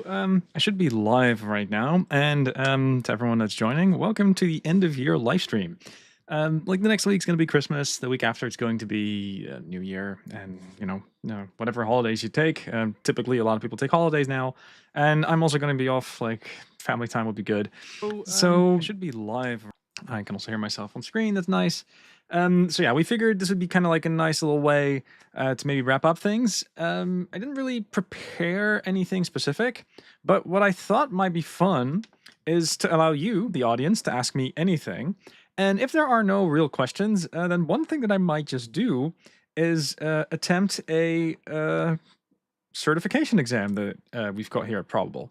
I should be live right now, and to everyone that's joining, welcome to the end of year live stream. Like the next week's going to be Christmas, the week after it's going to be New Year, and whatever holidays you take. Typically, a lot of people take holidays now, and I'm also going to be off. Like family time will be good. So I should be live. I can also hear myself on screen. That's nice. So yeah, we figured this would be kind of like a nice little way to maybe wrap up things. I didn't really prepare anything specific, but what I thought might be fun is to allow you, the audience, to ask me anything. And if there are no real questions, then one thing that I might just do is attempt a certification exam that we've got here at Probable.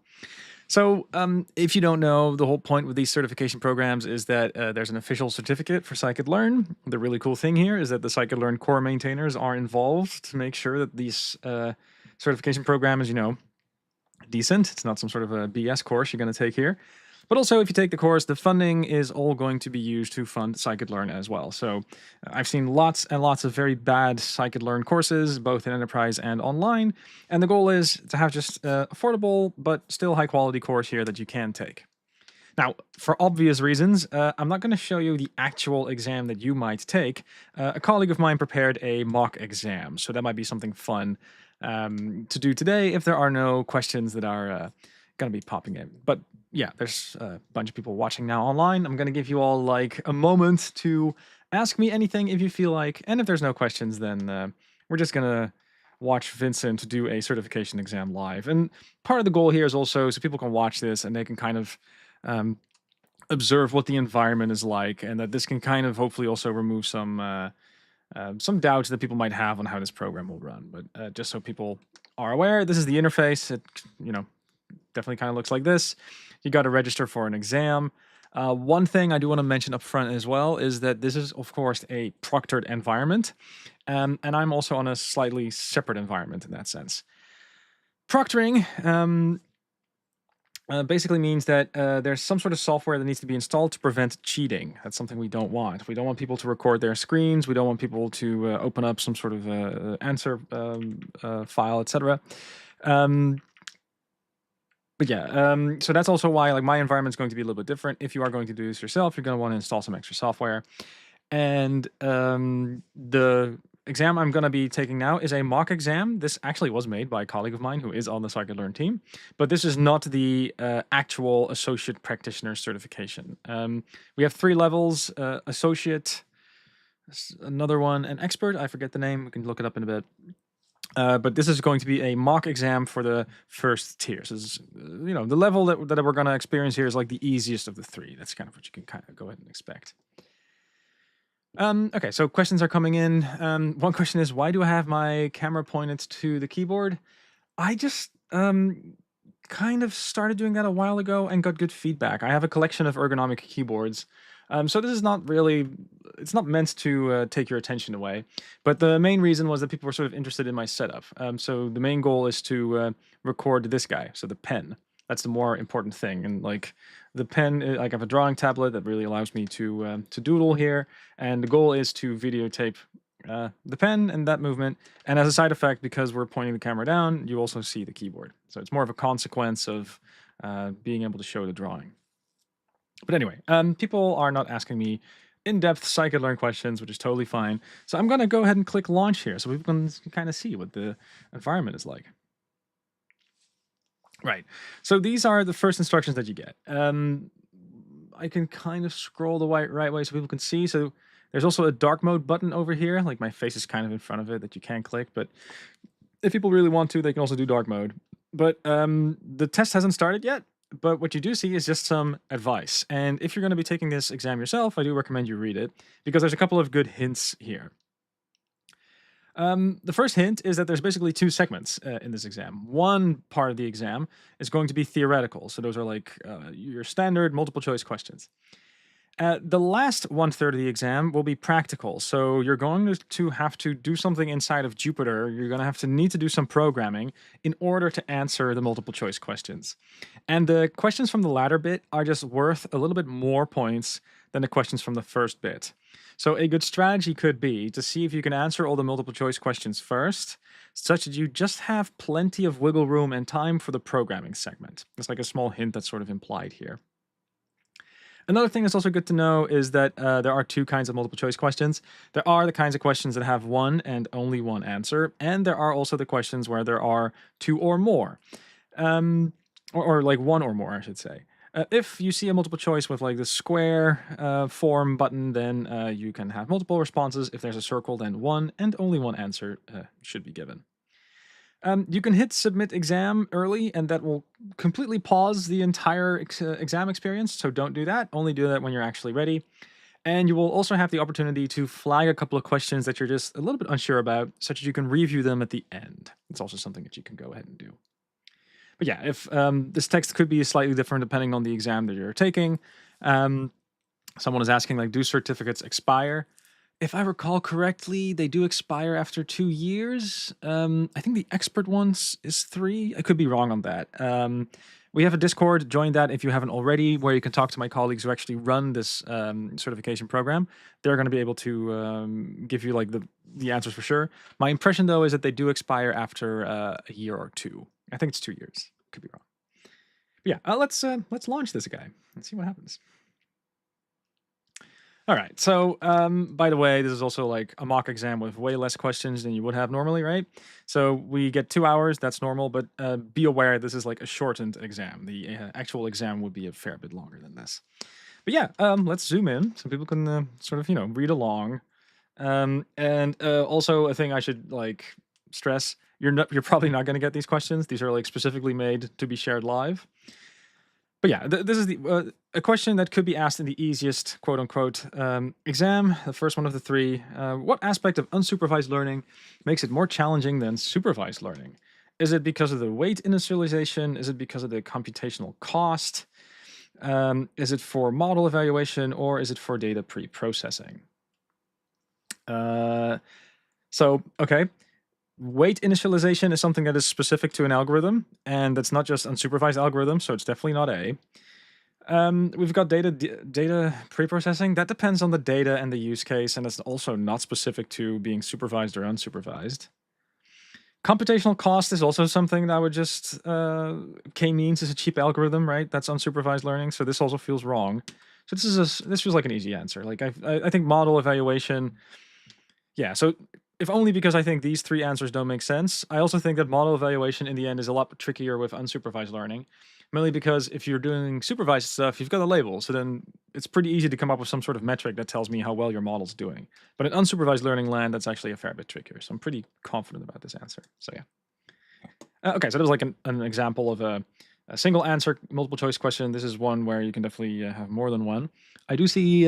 So, if you don't know, the whole point with these certification programs is that there's an official certificate for Scikit-learn. The really cool thing here is that the Scikit-learn core maintainers are involved to make sure that these certification program is, decent. It's not some sort of a BS course you're going to take here. But also, if you take the course, the funding is all going to be used to fund Scikit-learn as well. So I've seen lots and lots of very bad Scikit-learn courses, both in enterprise and online. And the goal is to have just affordable, but still high-quality course here that you can take. Now, for obvious reasons, I'm not going to show you the actual exam that you might take. A colleague of mine prepared a mock exam, so that might be something fun to do today if there are no questions that are going to be popping in. But yeah, there's a bunch of people watching now online. I'm going to give you all like a moment to ask me anything if you feel like, and if there's no questions, then we're just going to watch Vincent do a certification exam live. And part of the goal here is also so people can watch this and they can kind of observe what the environment is like, and that this can kind of hopefully also remove some doubts that people might have on how this program will run. But just so people are aware, this is the interface. It, definitely kind of looks like this. You got to register for an exam. One thing I do want to mention up front as well is that this is, of course, a proctored environment, and I'm also on a slightly separate environment in that sense. Proctoring basically means that there's some sort of software that needs to be installed to prevent cheating. That's something we don't want. We don't want people to record their screens. We don't want people to open up some sort of answer file, etc. But yeah, so that's also why like my environment is going to be a little bit different. If you are going to do this yourself, you're going to want to install some extra software. And the exam I'm going to be taking now is a mock exam. This actually was made by a colleague of mine who is on the Scikit-learn team, but this is not the actual associate practitioner certification. We have 3 levels: associate, another one, an expert. I forget the name. We can look it up in a bit. But this is going to be a mock exam for the first tier. So, this is, the level that we're going to experience here is like the easiest of the 3. That's kind of what you can kind of go ahead and expect. Okay, so questions are coming in. One question is, why do I have my camera pointed to the keyboard? I just kind of started doing that a while ago and got good feedback. I have a collection of ergonomic keyboards. So this is not really, it's not meant to take your attention away, but the main reason was that people were sort of interested in my setup. So the main goal is to record this guy, so the pen. That's the more important thing. And like the pen, like I have a drawing tablet that really allows me to doodle here, and the goal is to videotape the pen and that movement. And as a side effect, because we're pointing the camera down, you also see the keyboard. So it's more of a consequence of being able to show the drawing. But anyway, people are not asking me in-depth Scikit-learn questions, which is totally fine. So I'm going to go ahead and click launch here so people can kind of see what the environment is like. Right. So these are the first instructions that you get. I can kind of scroll the right way so people can see. So there's also a dark mode button over here. Like my face is kind of in front of it that you can click. But if people really want to, they can also do dark mode. But the test hasn't started yet. But what you do see is just some advice. And if you're going to be taking this exam yourself, I do recommend you read it, because there's a couple of good hints here. The first hint is that there's basically 2 segments in this exam. One part of the exam is going to be theoretical. So those are like your standard multiple choice questions. The last 1/3 of the exam will be practical. So you're going to have to do something inside of Jupyter. You're going to need to do some programming in order to answer the multiple choice questions. And the questions from the latter bit are just worth a little bit more points than the questions from the first bit. So a good strategy could be to see if you can answer all the multiple choice questions first, such that you just have plenty of wiggle room and time for the programming segment. It's like a small hint that's sort of implied here. Another thing that's also good to know is that there are two kinds of multiple choice questions. There are the kinds of questions that have one and only one answer, and there are also the questions where there are two or more, um, or like one or more, I should say. If you see a multiple choice with like the square form button, then you can have multiple responses. If there's a circle, then one and only one answer should be given. You can hit submit exam early, and that will completely pause the entire exam experience. So don't do that. Only do that when you're actually ready. And you will also have the opportunity to flag a couple of questions that you're just a little bit unsure about, such that you can review them at the end. It's also something that you can go ahead and do. But yeah, if this text could be slightly different depending on the exam that you're taking. Someone is asking, like, do certificates expire? If I recall correctly, they do expire after 2 years. I think the expert ones is 3. I could be wrong on that. We have a Discord. Join that if you haven't already, where you can talk to my colleagues who actually run this certification program. They're going to be able to give you like the answers for sure. My impression though is that they do expire after a year or 2. I think it's 2 years. Could be wrong. But yeah, let's launch this guy and see what happens. All right. So, by the way, this is also like a mock exam with way less questions than you would have normally, right? So we get 2 hours. That's normal, but be aware this is like a shortened exam. The actual exam would be a fair bit longer than this. But yeah, let's zoom in so people can sort of read along. And also a thing I should like stress: you're probably not going to get these questions. These are like specifically made to be shared live. But yeah, this is a question that could be asked in the easiest quote unquote exam, the first one of the 3. What aspect of unsupervised learning makes it more challenging than supervised learning? Is it because of the weight initialization? Is it because of the computational cost? Is it for model evaluation, or is it for data pre-processing? Okay. Weight initialization is something that is specific to an algorithm, and that's not just unsupervised algorithm, so it's definitely not A. We've got data pre-processing. That depends on the data and the use case, and it's also not specific to being supervised or unsupervised. Computational cost is also something that I would just k-means is a cheap algorithm, right? That's unsupervised learning, so this also feels wrong. So this feels like an easy answer. Like I think model evaluation. Yeah, so if only because I think these 3 answers don't make sense. I also think that model evaluation in the end is a lot trickier with unsupervised learning, mainly because if you're doing supervised stuff, you've got a label, so then it's pretty easy to come up with some sort of metric that tells me how well your model's doing. But in unsupervised learning land, that's actually a fair bit trickier, so I'm pretty confident about this answer. So yeah. Okay, so that was like an example of a single answer multiple choice question. This is one where you can definitely have more than one. I do see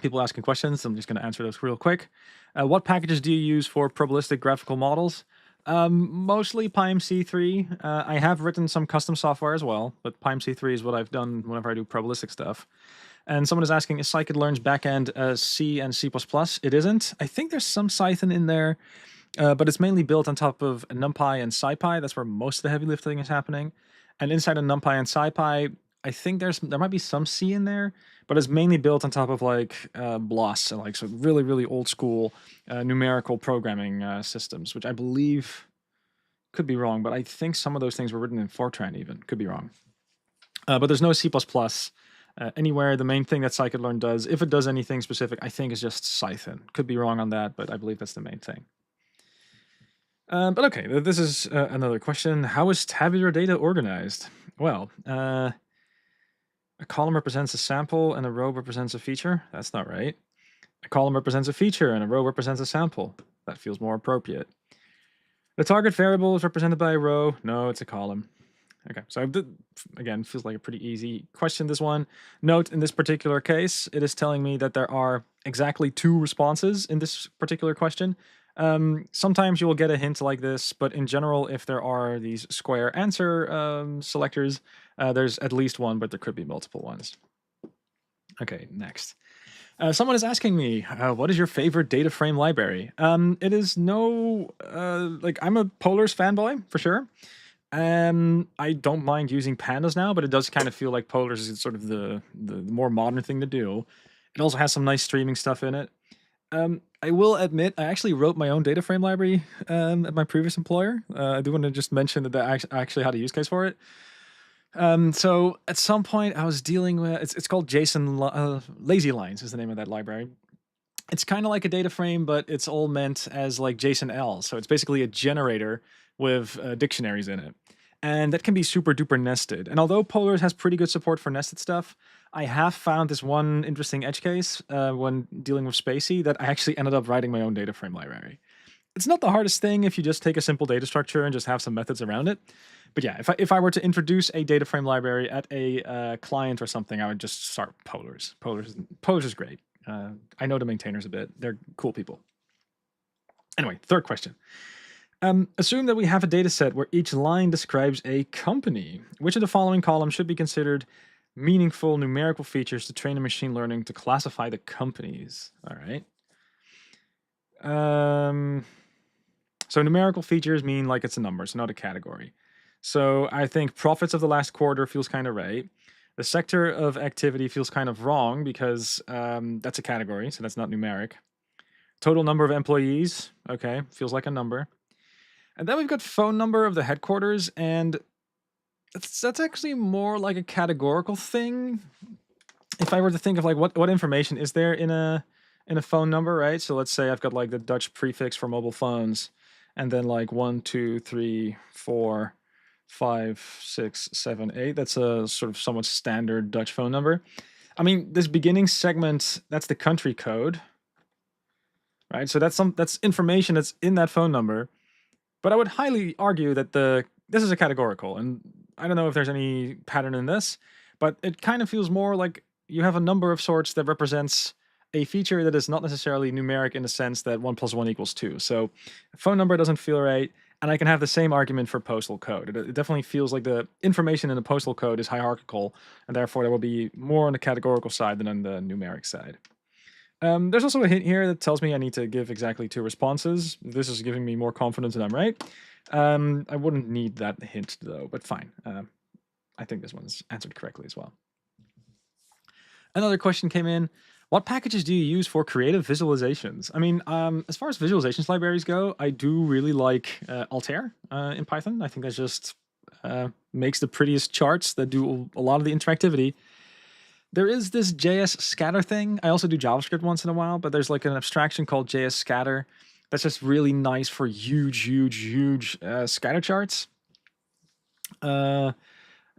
people asking questions. I'm just going to answer those real quick. What packages do you use for probabilistic graphical models? Mostly PyMC3. I have written some custom software as well, but PyMC3 is what I've done whenever I do probabilistic stuff. And someone is asking, is scikit-learn's backend C and C++? It isn't. I think there's some Python in there, but it's mainly built on top of NumPy and SciPy. That's where most of the heavy lifting is happening. And inside of NumPy and SciPy, I think there might be some C in there, but it's mainly built on top of like BLOS and like so really, really old school numerical programming systems, which I believe could be wrong, but I think some of those things were written in Fortran even. Could be wrong. But there's no C++ anywhere. The main thing that scikit-learn does, if it does anything specific, I think is just Python. Could be wrong on that, but I believe that's the main thing. But okay, this is another question. How is tabular data organized? Well, a column represents a sample and a row represents a feature. That's not right. A column represents a feature and a row represents a sample. That feels more appropriate. The target variable is represented by a row. No, it's a column. Okay, so again, feels like a pretty easy question, this one. Note, in this particular case, it is telling me that there are exactly 2 responses in this particular question. Sometimes you will get a hint like this, but in general, if there are these square answer selectors, there's at least one, but there could be multiple ones. Okay, next. Someone is asking me, what is your favorite data frame library? It is no, like I'm a Polars fanboy, for sure. I don't mind using pandas now, but it does kind of feel like Polars is sort of the more modern thing to do. It also has some nice streaming stuff in it. I will admit, I actually wrote my own data frame library at my previous employer. I do want to just mention that I actually had a use case for it. So at some point, I was dealing with it's called Lazy Lines is the name of that library. It's kind of like a data frame, but it's all meant as like JSON-L. So it's basically a generator with dictionaries in it. And that can be super duper nested. And although Polars has pretty good support for nested stuff, I have found this one interesting edge case when dealing with Spacey that I actually ended up writing my own data frame library. It's not the hardest thing if you just take a simple data structure and just have some methods around it. But yeah, if I were to introduce a data frame library at a client or something, I would just start Polars. Polars is great. I know the maintainers a bit. They're cool people. Anyway, third question. Assume that we have a data set where each line describes a company. Which of the following columns should be considered meaningful numerical features to train a machine learning to classify the companies? All right. So numerical features mean like it's a number, so not a category. So I think profits of the last quarter feels kind of right. The sector of activity feels kind of wrong because that's a category, so that's not numeric. Total number of employees, okay, feels like a number. And then we've got phone number of the headquarters, and that's actually more like a categorical thing. If I were to think of like what information is there in a phone number, right? So let's say I've got like the Dutch prefix for mobile phones, and then like 1, 2, 3, 4, 5, 6, 7, 8. That's a sort of somewhat standard Dutch phone number. I mean, this beginning segment, that's the country code, right? So that's information that's in that phone number. But I would highly argue that this is a categorical, and I don't know if there's any pattern in this, but it kind of feels more like you have a number of sorts that represents a feature that is not necessarily numeric in the sense that 1 + 1 = 2. So phone number doesn't feel right, and I can have the same argument for postal code. It definitely feels like the information in the postal code is hierarchical, and therefore there will be more on the categorical side than on the numeric side. There's also a hint here that tells me I need to give exactly 2 responses. This is giving me more confidence that I'm right. I wouldn't need that hint though, but fine. I think this one's answered correctly as well. Another question came in. What packages do you use for creative visualizations? I mean, as far as visualizations libraries go, I do really like Altair in Python. I think that just makes the prettiest charts that do a lot of the interactivity. There is this JS scatter thing. I also do JavaScript once in a while, but there's like an abstraction called JS scatter that's just really nice for huge scatter charts inside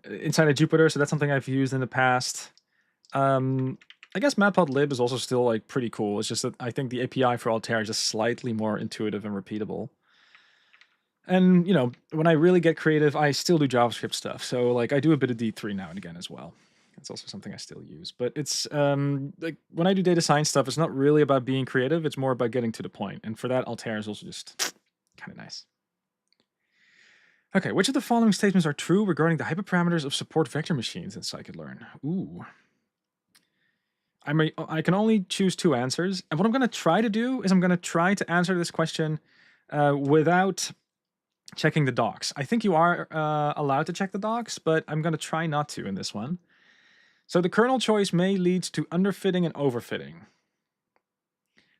of Jupyter. So that's something I've used in the past. I guess matplotlib is also still like pretty cool. It's just that I think the API for Altair is just slightly more intuitive and repeatable. And, you know, when I really get creative, I still do JavaScript stuff. So like I do a bit of D3 now and again as well. It's also something I still use. But it's like when I do data science stuff, it's not really about being creative. It's more about getting to the point. And for that, Altair is also just kind of nice. Okay, which of the following statements are true regarding the hyperparameters of support vector machines in scikit-learn? Ooh. I can only choose 2 answers. And what I'm going to try to do is I'm going to try to answer this question without checking the docs. I think you are allowed to check the docs, but I'm going to try not to in this one. So the kernel choice may lead to underfitting and overfitting.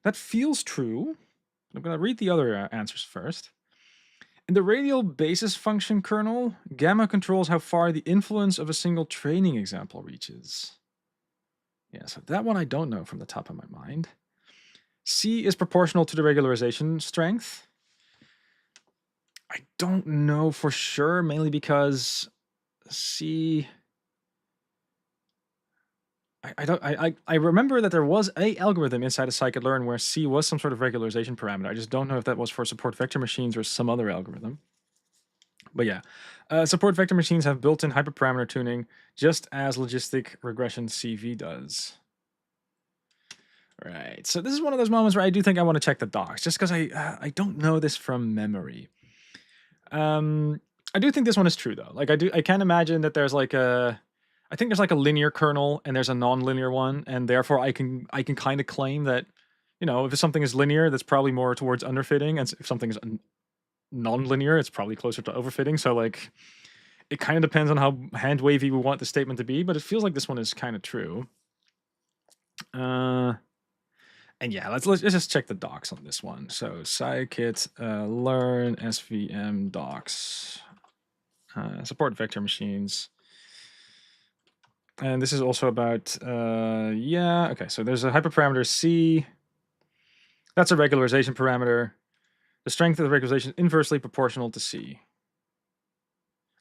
That feels true. I'm going to read the other answers first. In the radial basis function kernel, gamma controls how far the influence of a single training example reaches. Yeah, so that one I don't know from the top of my mind. C is proportional to the regularization strength. I don't know for sure, mainly because C... I remember that there was a algorithm inside of scikit-learn where C was some sort of regularization parameter. I just don't know if that was for support vector machines or some other algorithm. But yeah, support vector machines have built-in hyperparameter tuning, just as logistic regression CV does. Right, so this is one of those moments where I do think I want to check the docs, just because I don't know this from memory. I do think this one is true though. Like I can imagine that there's like I think there's like a linear kernel and there's a non-linear one, and therefore I can kind of claim that, you know, if something is linear, that's probably more towards underfitting, and if something is non-linear, it's probably closer to overfitting. So like, it kind of depends on how hand wavy we want the statement to be, but it feels like this one is kind of true. Uh, and yeah, let's just check the docs on this one. So scikit learn svm docs support vector machines. And this is also about, yeah, okay, so there's a hyperparameter C. That's a regularization parameter. The strength of the regularization is inversely proportional to C.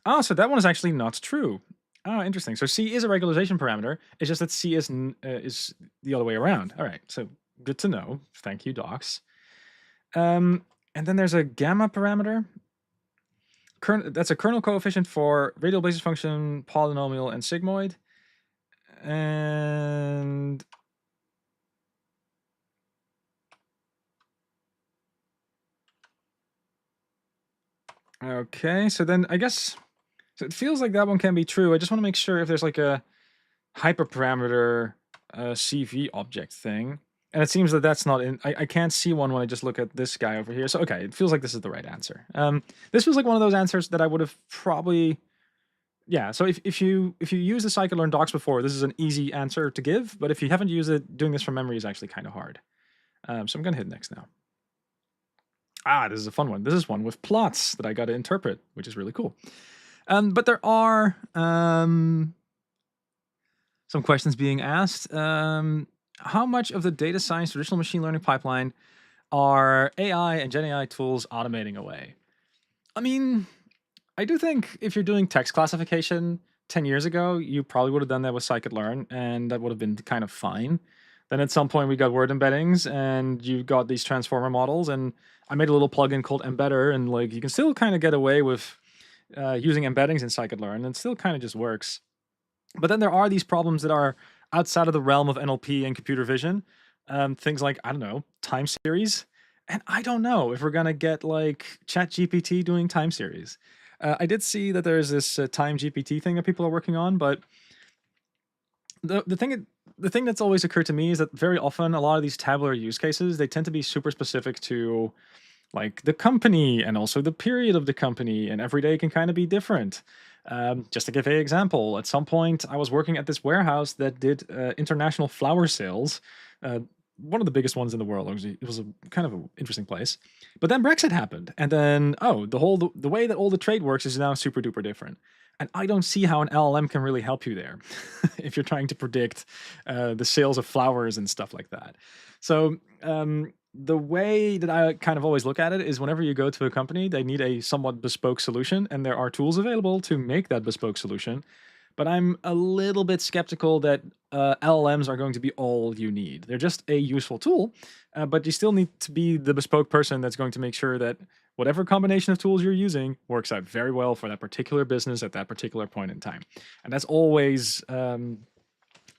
Oh, so that one is actually not true. Oh, interesting. So C is a regularization parameter. It's just that C is the other way around. All right, so good to know. Thank you, docs. And then there's a gamma parameter. That's a kernel coefficient for radial basis function, polynomial, and sigmoid. And okay, so then I guess so it feels like that one can be true. I just want to make sure if there's like a hyperparameter CV object thing. And it seems that that's not in. I can't see one when I just look at this guy over here. So okay, it feels like this is the right answer. This feels like one of those answers that I would have probably. Yeah, so if you use the scikit-learn docs before, this is an easy answer to give. But if you haven't used it, doing this from memory is actually kind of hard. So I'm gonna hit next now. Ah, this is a fun one. This is one with plots that I got to interpret, which is really cool. But there are some questions being asked. How much of the data science traditional machine learning pipeline are AI and Gen AI tools automating away? I mean, I do think if you're doing text classification 10 years ago, you probably would have done that with scikit-learn, and that would have been kind of fine. Then at some point we got word embeddings, and you got these transformer models, and I made a little plugin called Embedder, and like you can still kind of get away with using embeddings in scikit-learn, and it still kind of just works. But then there are these problems that are outside of the realm of NLP and computer vision. Things like, I don't know, time series. And I don't know if we're going to get like ChatGPT doing time series. I did see that there's this time GPT thing that people are working on, but the thing that's always occurred to me is that very often a lot of these tabular use cases, they tend to be super specific to like the company and also the period of the company, and every day can kind of be different. Just to give an example, at some point I was working at this warehouse that did international flower sales, one of the biggest ones in the world. It was a kind of an interesting place. But then Brexit happened, and then the way that all the trade works is now super duper different. And I don't see how an LLM can really help you there if you're trying to predict the sales of flowers and stuff like that. So the way that I kind of always look at it is whenever you go to a company, they need a somewhat bespoke solution, and there are tools available to make that bespoke solution. But I'm a little bit skeptical that LLMs are going to be all you need. They're just a useful tool, but you still need to be the bespoke person that's going to make sure that whatever combination of tools you're using works out very well for that particular business at that particular point in time. And that's always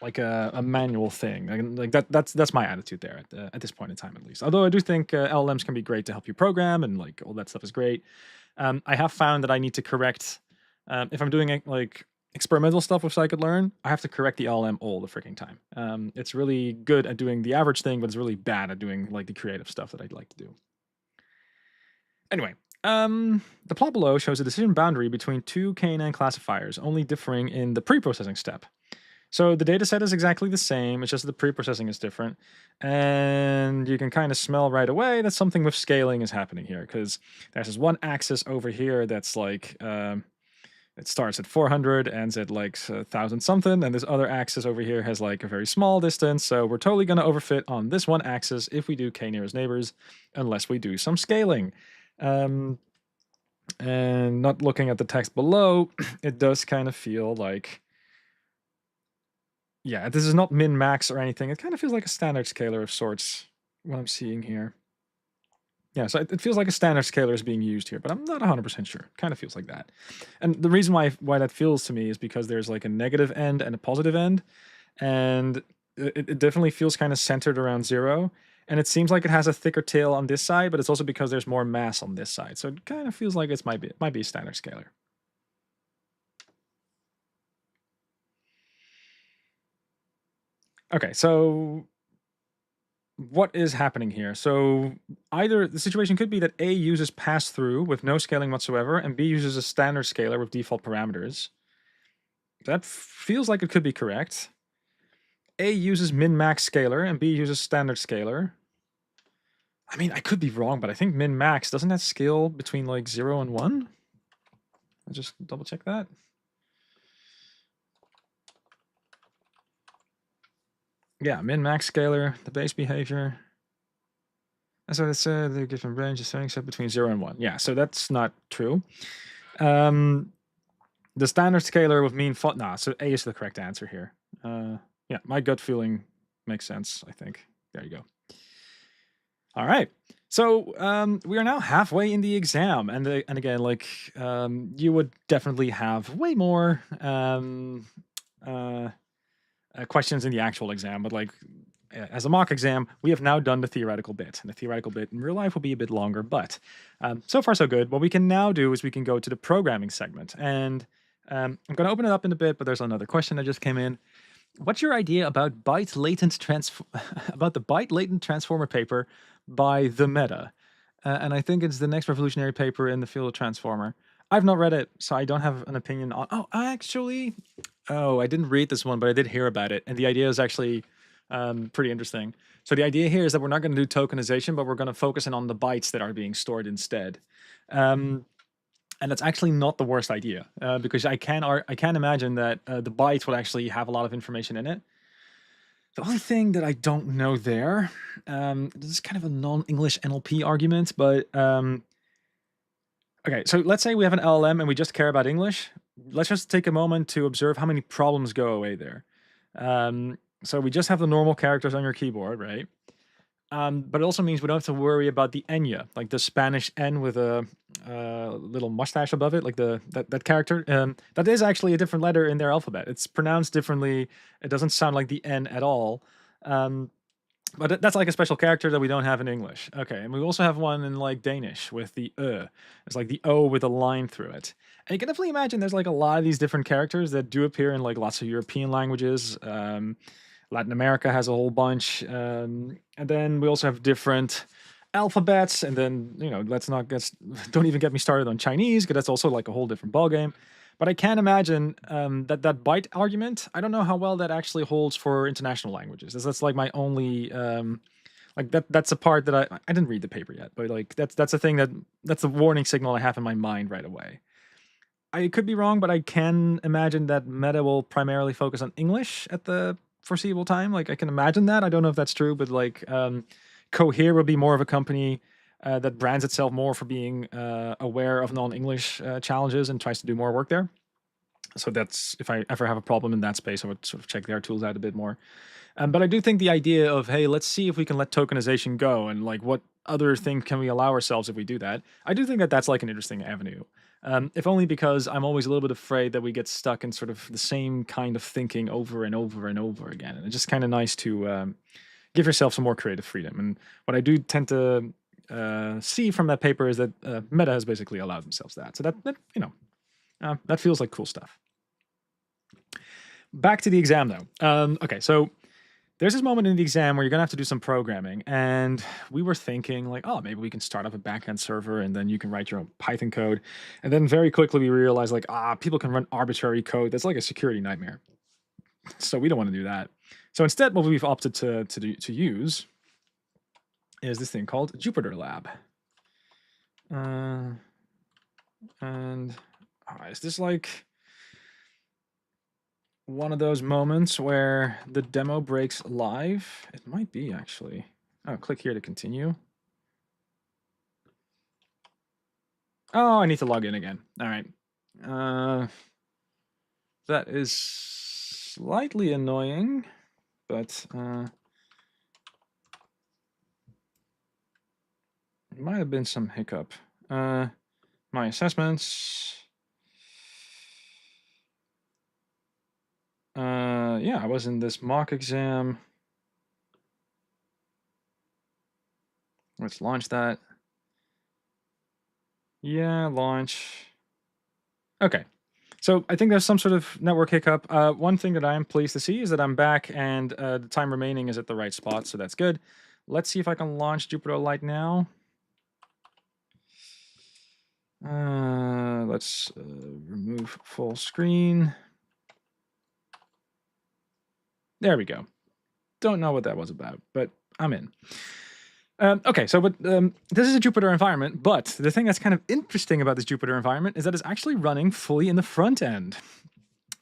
like a manual thing. Like that's my attitude there at this point in time, at least. Although I do think LLMs can be great to help you program, and like all that stuff is great. I have found that I need to correct if I'm doing like experimental stuff with scikit-learn, I have to correct the LLM all the freaking time. It's really good at doing the average thing, but it's really bad at doing like the creative stuff that I'd like to do. Anyway, the plot below shows a decision boundary between two KNN classifiers, only differing in the pre-processing step. So the data set is exactly the same, it's just the pre-processing is different. And you can kind of smell right away that something with scaling is happening here, because there's this one axis over here that's like, it starts at 400, ends at like 1,000 something, and this other axis over here has like a very small distance, so we're totally going to overfit on this one axis if we do k nearest neighbors, unless we do some scaling. And not looking at the text below, it does kind of feel like, yeah, this is not min-max or anything. It kind of feels like a standard scalar of sorts, what I'm seeing here. Yeah, so it feels like a standard scalar is being used here, but I'm not 100% sure. It kind of feels like that. And the reason why that feels to me is because there's like a negative end and a positive end, and it definitely feels kind of centered around 0. And it seems like it has a thicker tail on this side, but it's also because there's more mass on this side. So it kind of feels like it might be a standard scalar. Okay, so what is happening here? So either the situation could be that A uses pass-through with no scaling whatsoever, and B uses a standard scalar with default parameters. That feels like it could be correct. A uses min-max scalar and B uses standard scalar. I mean, I could be wrong, but I think min-max, doesn't that scale between like 0 and 1? I'll just double check that. Yeah, min-max scalar, the base behavior. That's what it said. They're given range of setting set between 0 and 1. Yeah, so that's not true. The standard scalar would mean nah, so A is the correct answer here. Yeah, my gut feeling makes sense, I think. There you go. All right. So we are now halfway in the exam, and again, like you would definitely have way more questions in the actual exam, but like as a mock exam, we have now done the theoretical bit, and the theoretical bit in real life will be a bit longer, but so far so good. What we can now do is we can go to the programming segment, and I'm going to open it up in a bit, but there's another question that just came in. What's your idea about about the byte latent transformer paper by the Meta? And I think it's the next revolutionary paper in the field of transformer. I've not read it, so I don't have an opinion on. Oh, actually, I didn't read this one, but I did hear about it, and the idea is actually pretty interesting. So the idea here is that we're not going to do tokenization, but we're going to focus in on the bytes that are being stored instead. And that's actually not the worst idea, because I can imagine that the byte will actually have a lot of information in it. The only thing that I don't know there, this is kind of a non-English NLP argument, but okay, so let's say we have an LLM and we just care about English. Let's just take a moment to observe how many problems go away there. So we just have the normal characters on your keyboard, right? But it also means we don't have to worry about the enya, like the Spanish N with a little mustache above it, like that character. That is actually a different letter in their alphabet. It's pronounced differently. It doesn't sound like the N at all. But that's like a special character that we don't have in English. Okay, and we also have one in like Danish with the It's like the O with a line through it. And you can definitely imagine there's like a lot of these different characters that do appear in like lots of European languages. Latin America has a whole bunch. And then we also have different alphabets. And then, don't even get me started on Chinese, because that's also like a whole different ballgame. But I can imagine that byte argument, I don't know how well that actually holds for international languages. That's like my only, that's a part that I didn't read the paper yet, but like that's a thing that's a warning signal I have in my mind right away. I could be wrong, but I can imagine that Meta will primarily focus on English at the foreseeable time. Like I can imagine that. I don't know if that's true, but like Cohere will be more of a company that brands itself more for being aware of non-English challenges and tries to do more work there. So that's, if I ever have a problem in that space, I would sort of check their tools out a bit more. But I do think the idea of, hey, let's see if we can let tokenization go, and like what other thing can we allow ourselves if we do that? I do think that that's like an interesting avenue. If only because I'm always a little bit afraid that we get stuck in sort of the same kind of thinking over and over and over again. And it's just kind of nice to give yourself some more creative freedom. And what I do tend to see from that paper is that Meta has basically allowed themselves that. So that that feels like cool stuff. Back to the exam though. Okay, so there's this moment in the exam where you're gonna have to do some programming, and we were thinking like, oh, maybe we can start up a backend server and then you can write your own Python code. And then very quickly we realized like, people can run arbitrary code. That's like a security nightmare. So we don't want to do that. So instead, what we've opted to use is this thing called Jupyter Lab. And is this like one of those moments where the demo breaks live? It might be, actually. Oh, click here to continue. Oh, I need to log in again. All right. That is slightly annoying, but it might have been some hiccup. My assessments. Yeah, I was in this mock exam. Let's launch that. Yeah, launch. Okay. So I think there's some sort of network hiccup. One thing that I am pleased to see is that I'm back, and the time remaining is at the right spot, so that's good. Let's see if I can launch Jupyter Lite now. Let's remove full screen. There we go. don't know what that was about, but I'm in. Okay, so this is a Jupyter environment, but the thing that's kind of interesting about this Jupyter environment is that it's actually running fully in the front end.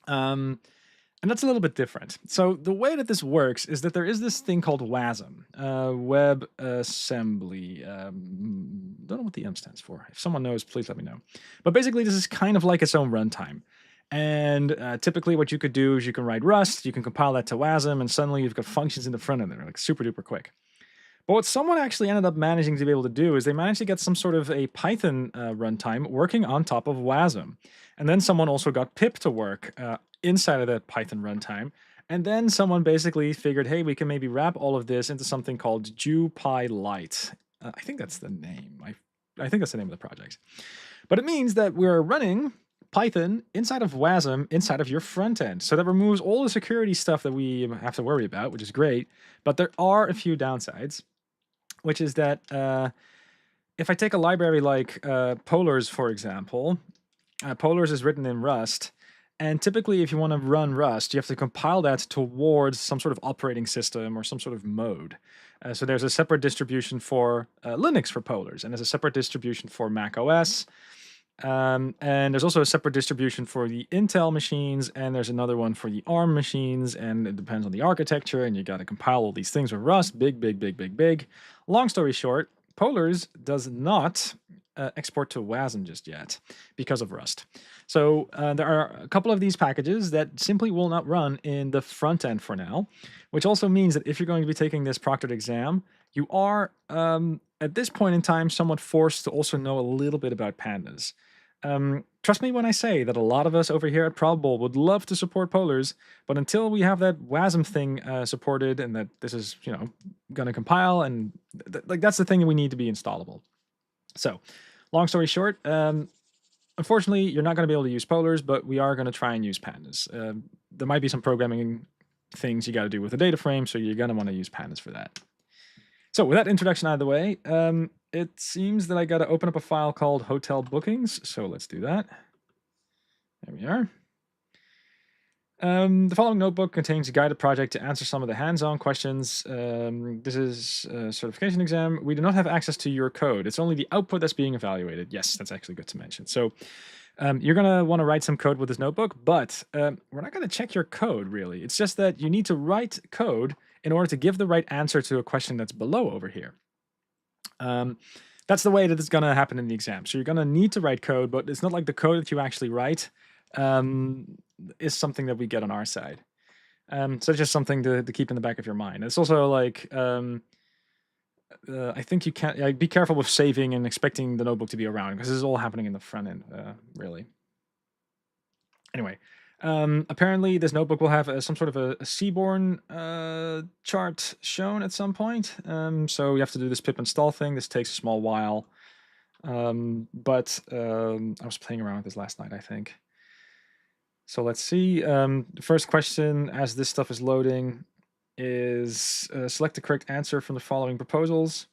And that's a little bit different. So the way that this works is that there is this thing called WASM, Web Assembly. Don't know what the M stands for. If someone knows, please let me know. But basically, this is kind of like its own runtime. And typically what you could do is you can write Rust, you can compile that to WASM, and suddenly you've got functions in the front end that are like super duper quick. But what someone actually ended up managing to be able to do is they managed to get some sort of a Python runtime working on top of WASM. And then someone also got pip to work inside of that Python runtime. And then someone basically figured, hey, we can maybe wrap all of this into something called JuPyLite. I think that's the name. I think that's the name of the project. But it means that we're running Python inside of WASM inside of your front end. So that removes all the security stuff that we have to worry about, which is great. But there are a few downsides, which is that if I take a library like Polars, for example, Polars is written in Rust. And typically, if you want to run Rust, you have to compile that towards some sort of operating system or some sort of mode. So there's a separate distribution for Linux for Polars, and there's a separate distribution for Mac OS. And there's also a separate distribution for the Intel machines, and there's another one for the ARM machines, and it depends on the architecture, and you got to compile all these things with Rust. Big, big, big, big, big. Long story short, Polars does not export to WASM just yet because of Rust. So there are a couple of these packages that simply will not run in the front end for now, which also means that if you're going to be taking this proctored exam, you are, at this point in time, somewhat forced to also know a little bit about pandas. Trust me when I say that a lot of us over here at Probable would love to support Polars, but until we have that WASM thing supported and that this is, going to compile, and that's the thing that we need to be installable. So, long story short, unfortunately, you're not going to be able to use Polars, but we are going to try and use pandas. There might be some programming things you got to do with the data frame, so you're going to want to use pandas for that. So with that introduction out of the way, it seems that I got to open up a file called hotel bookings. So let's do that. There we are. The following notebook contains a guided project to answer some of the hands-on questions. This is a certification exam. We do not have access to your code. It's only the output that's being evaluated. Yes, that's actually good to mention. So you're going to want to write some code with this notebook, but we're not going to check your code, really. It's just that you need to write code in order to give the right answer to a question that's below over here. That's the way that it's going to happen in the exam. So you're going to need to write code, but it's not like the code that you actually write is something that we get on our side. So it's just something to keep in the back of your mind. It's also like, I think you can't be careful with saving and expecting the notebook to be around, because this is all happening in the front end, really. Anyway, apparently this notebook will have some sort of a Seaborn chart shown at some point. So you have to do this pip install thing. This takes a small while. But I was playing around with this last night, I think. So let's see. The first question, as this stuff is loading, is select the correct answer from the following proposals.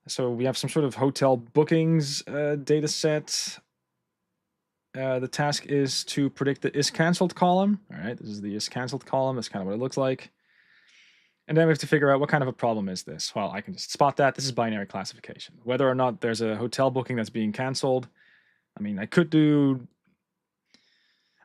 So we have some sort of hotel bookings data set. The task is to predict the is cancelled column. All right, this is the is cancelled column. That's kind of what it looks like. And then we have to figure out what kind of a problem is this. Well, I can just spot that. This is binary classification. Whether or not there's a hotel booking that's being canceled. I mean, I could do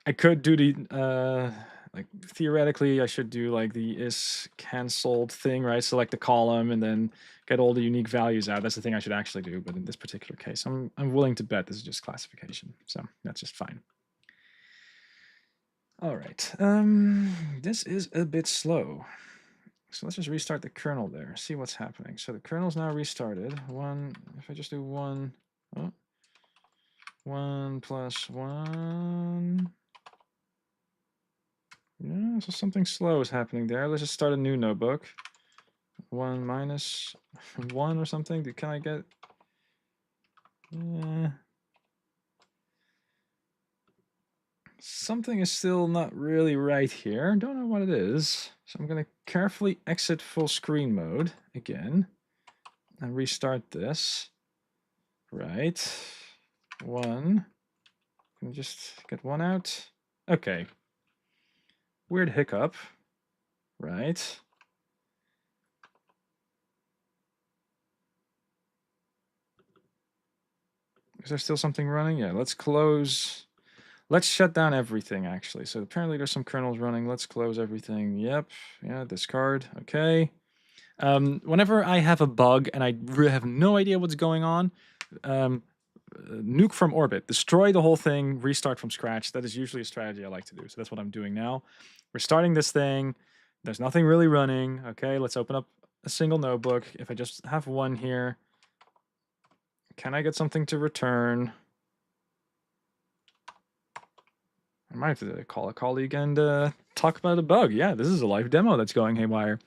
the, like, theoretically, I should do like the is cancelled thing, right? Select the column and then get all the unique values out. That's the thing I should actually do. But in this particular case, I'm willing to bet this is just classification. So that's just fine. All right. This is a bit slow. So let's just restart the kernel there, see what's happening. So the kernel's now restarted. If I just do 1 plus 1. Yeah, so something slow is happening there. Let's just start a new notebook. 1 minus 1 or something. Can I get... Something is still not really right here. Don't know what it is. So I'm going to carefully exit full screen mode again and restart this. Right. 1. Can I just get 1 out? Okay. Weird hiccup. Right. Is there still something running? Yeah, let's close. Let's shut down everything, actually. So apparently there's some kernels running. Let's close everything. Yep. Yeah, discard. Okay. Whenever I have a bug and I really have no idea what's going on, um, nuke from orbit, destroy the whole thing, restart from scratch. That is usually a strategy I like to do. So that's what I'm doing now. We're starting this thing. There's nothing really running. Okay, let's open up a single notebook. If I just have one here, can I get something to return? I might have to call a colleague and talk about a bug. Yeah, this is a live demo that's going haywire.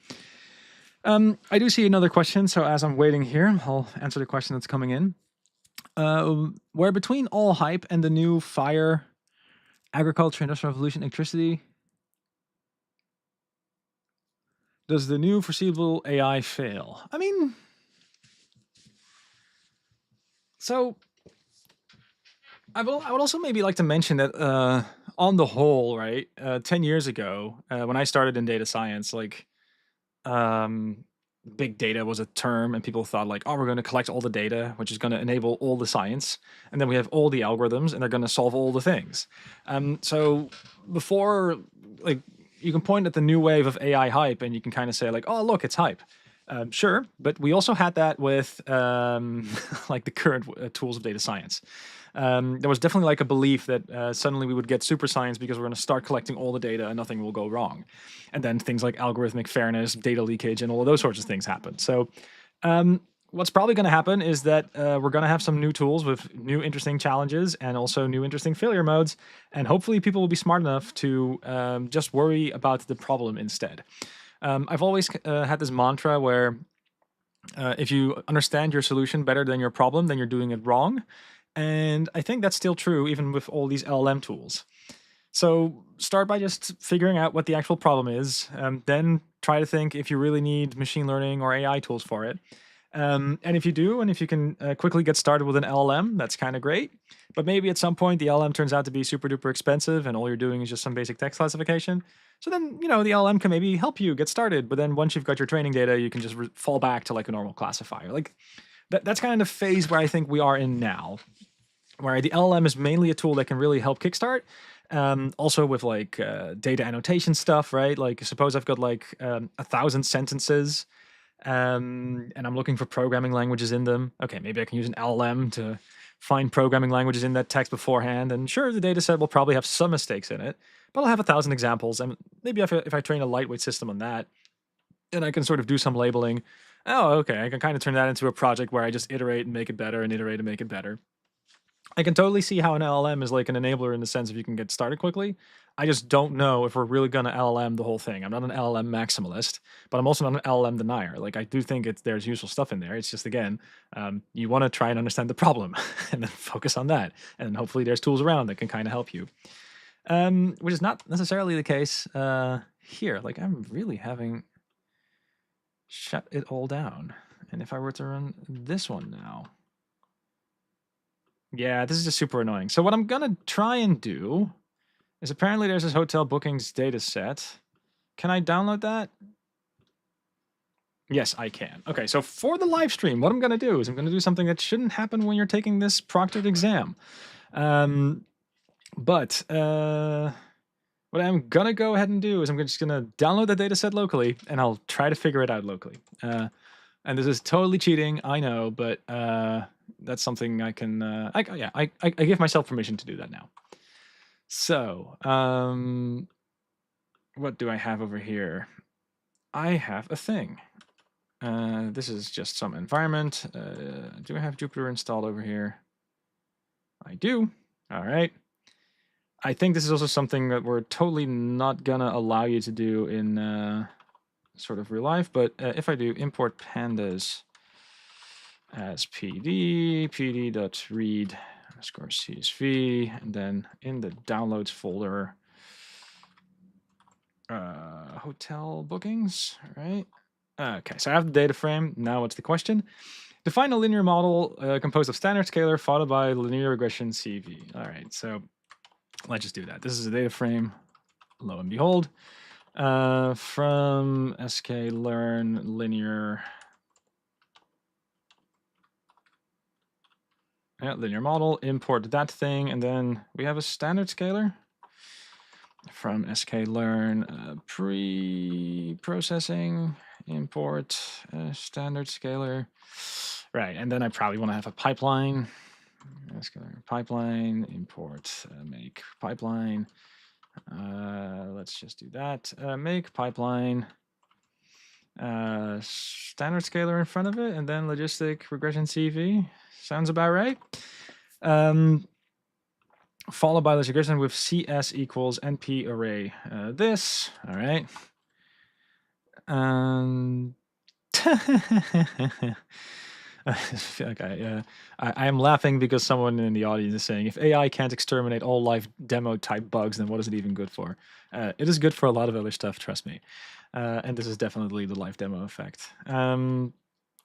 I do see another question, so as I'm waiting here, I'll answer the question that's coming in. Where between all hype and the new fire, agriculture, industrial revolution, electricity, does the new foreseeable AI fail? I mean, so I would also maybe like to mention that on the whole, right, 10 years ago, when I started in data science, like, um, big data was a term and people thought like, oh, we're going to collect all the data, which is going to enable all the science. And then we have all the algorithms and they're going to solve all the things. So before, like, you can point at the new wave of AI hype and you can kind of say like, oh, look, it's hype. Sure, but we also had that with like the current tools of data science. There was definitely like a belief that suddenly we would get super science because we're going to start collecting all the data and nothing will go wrong. And then things like algorithmic fairness, data leakage, and all of those sorts of things happen. So what's probably going to happen is that we're going to have some new tools with new interesting challenges and also new interesting failure modes. And hopefully people will be smart enough to just worry about the problem instead. I've always had this mantra where if you understand your solution better than your problem, then you're doing it wrong. And I think that's still true even with all these LLM tools. So start by just figuring out what the actual problem is, then try to think if you really need machine learning or AI tools for it. And if you do, and if you can quickly get started with an LLM, that's kind of great. But maybe at some point the LLM turns out to be super duper expensive and all you're doing is just some basic text classification. So then, the LLM can maybe help you get started. But then once you've got your training data, you can just fall back to like a normal classifier. Like that's kind of the phase where I think we are in now, where the LLM is mainly a tool that can really help kickstart. Also with like data annotation stuff, right? Like suppose I've got like 1,000 sentences and I'm looking for programming languages in them. Okay, maybe I can use an LLM to find programming languages in that text beforehand. And sure, the data set will probably have some mistakes in it, but I'll have 1,000 examples. And maybe if I train a lightweight system on that, then I can sort of do some labeling. Oh, okay, I can kind of turn that into a project where I just iterate and make it better and iterate and make it better. I can totally see how an LLM is like an enabler in the sense if you can get started quickly. I just don't know if we're really going to LLM the whole thing. I'm not an LLM maximalist, but I'm also not an LLM denier. Like I do think there's useful stuff in there. It's just again, you want to try and understand the problem and then focus on that, and hopefully there's tools around that can kind of help you. Which is not necessarily the case here. Like I'm really having shut it all down, and if I were to run this one now. Yeah, this is just super annoying. So what I'm gonna try and do is apparently there's this hotel bookings data set. Can I download that? Yes, I can. Okay, so for the live stream, what I'm gonna do is I'm gonna do something that shouldn't happen when you're taking this proctored exam. But what I'm gonna go ahead and do is I'm just gonna download the data set locally and I'll try to figure it out locally. And this is totally cheating, I know, but that's something I can, I give myself permission to do that now. So, what do I have over here? I have a thing. This is just some environment. Do I have Jupyter installed over here? I do. All right. I think this is also something that we're totally not gonna allow you to do in sort of real life, but if I do import pandas as pd.read underscore csv, and then in the downloads folder, hotel bookings, right? Okay, so I have the data frame. Now what's the question? Define a linear model composed of standard scalar followed by linear regression CV. All right, so let's just do that. This is a data frame, lo and behold. From sklearn linear Yeah, linear model, import that thing, and then we have a standard scalar from sklearn pre-processing, import standard scalar. Right, and then I probably want to have a pipeline. Scalar pipeline, import make pipeline. Let's just do that. Make pipeline. Standard scalar in front of it, and then logistic regression CV. Sounds about right. Followed by logistic regression with CS equals NP array. This, all right. Okay, I am laughing because someone in the audience is saying, if AI can't exterminate all live demo type bugs, then what is it even good for? It is good for a lot of other stuff, trust me. And this is definitely the live demo effect.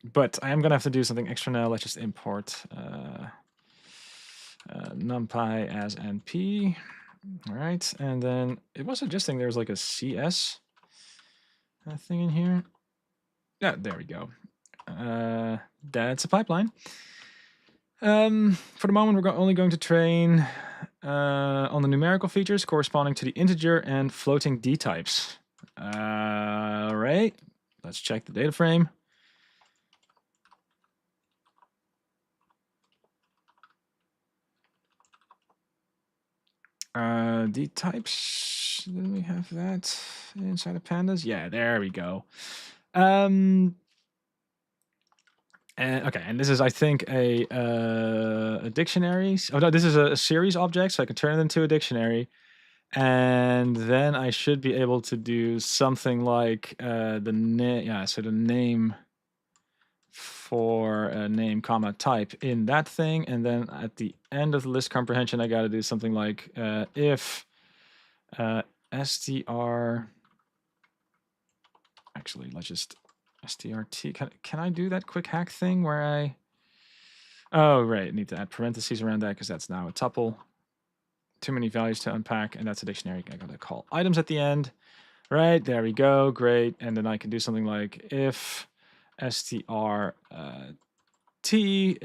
But I am going to have to do something extra now. Let's just import numpy as np. All right, and then it was suggesting there's like a CS thing in here. Yeah, there we go. That's a pipeline. For the moment, we're only going to train on the numerical features corresponding to the integer and floating D types. All right, let's check the data frame. D types, did we have that inside of pandas? Yeah, there we go. Okay, and this is, I think, a dictionary. Oh no, this is a series object, so I can turn it into a dictionary. And then I should be able to do something like the name, yeah, so the name for a name, comma, type in that thing. And then at the end of the list comprehension, I got to do something like if str, actually, let's just strt. Can I do that quick hack thing where I, oh, right, need to add parentheses around that because that's now a tuple. Too many values to unpack, and that's a dictionary. I gotta call items at the end. Right, there we go, great. And then I can do something like if str t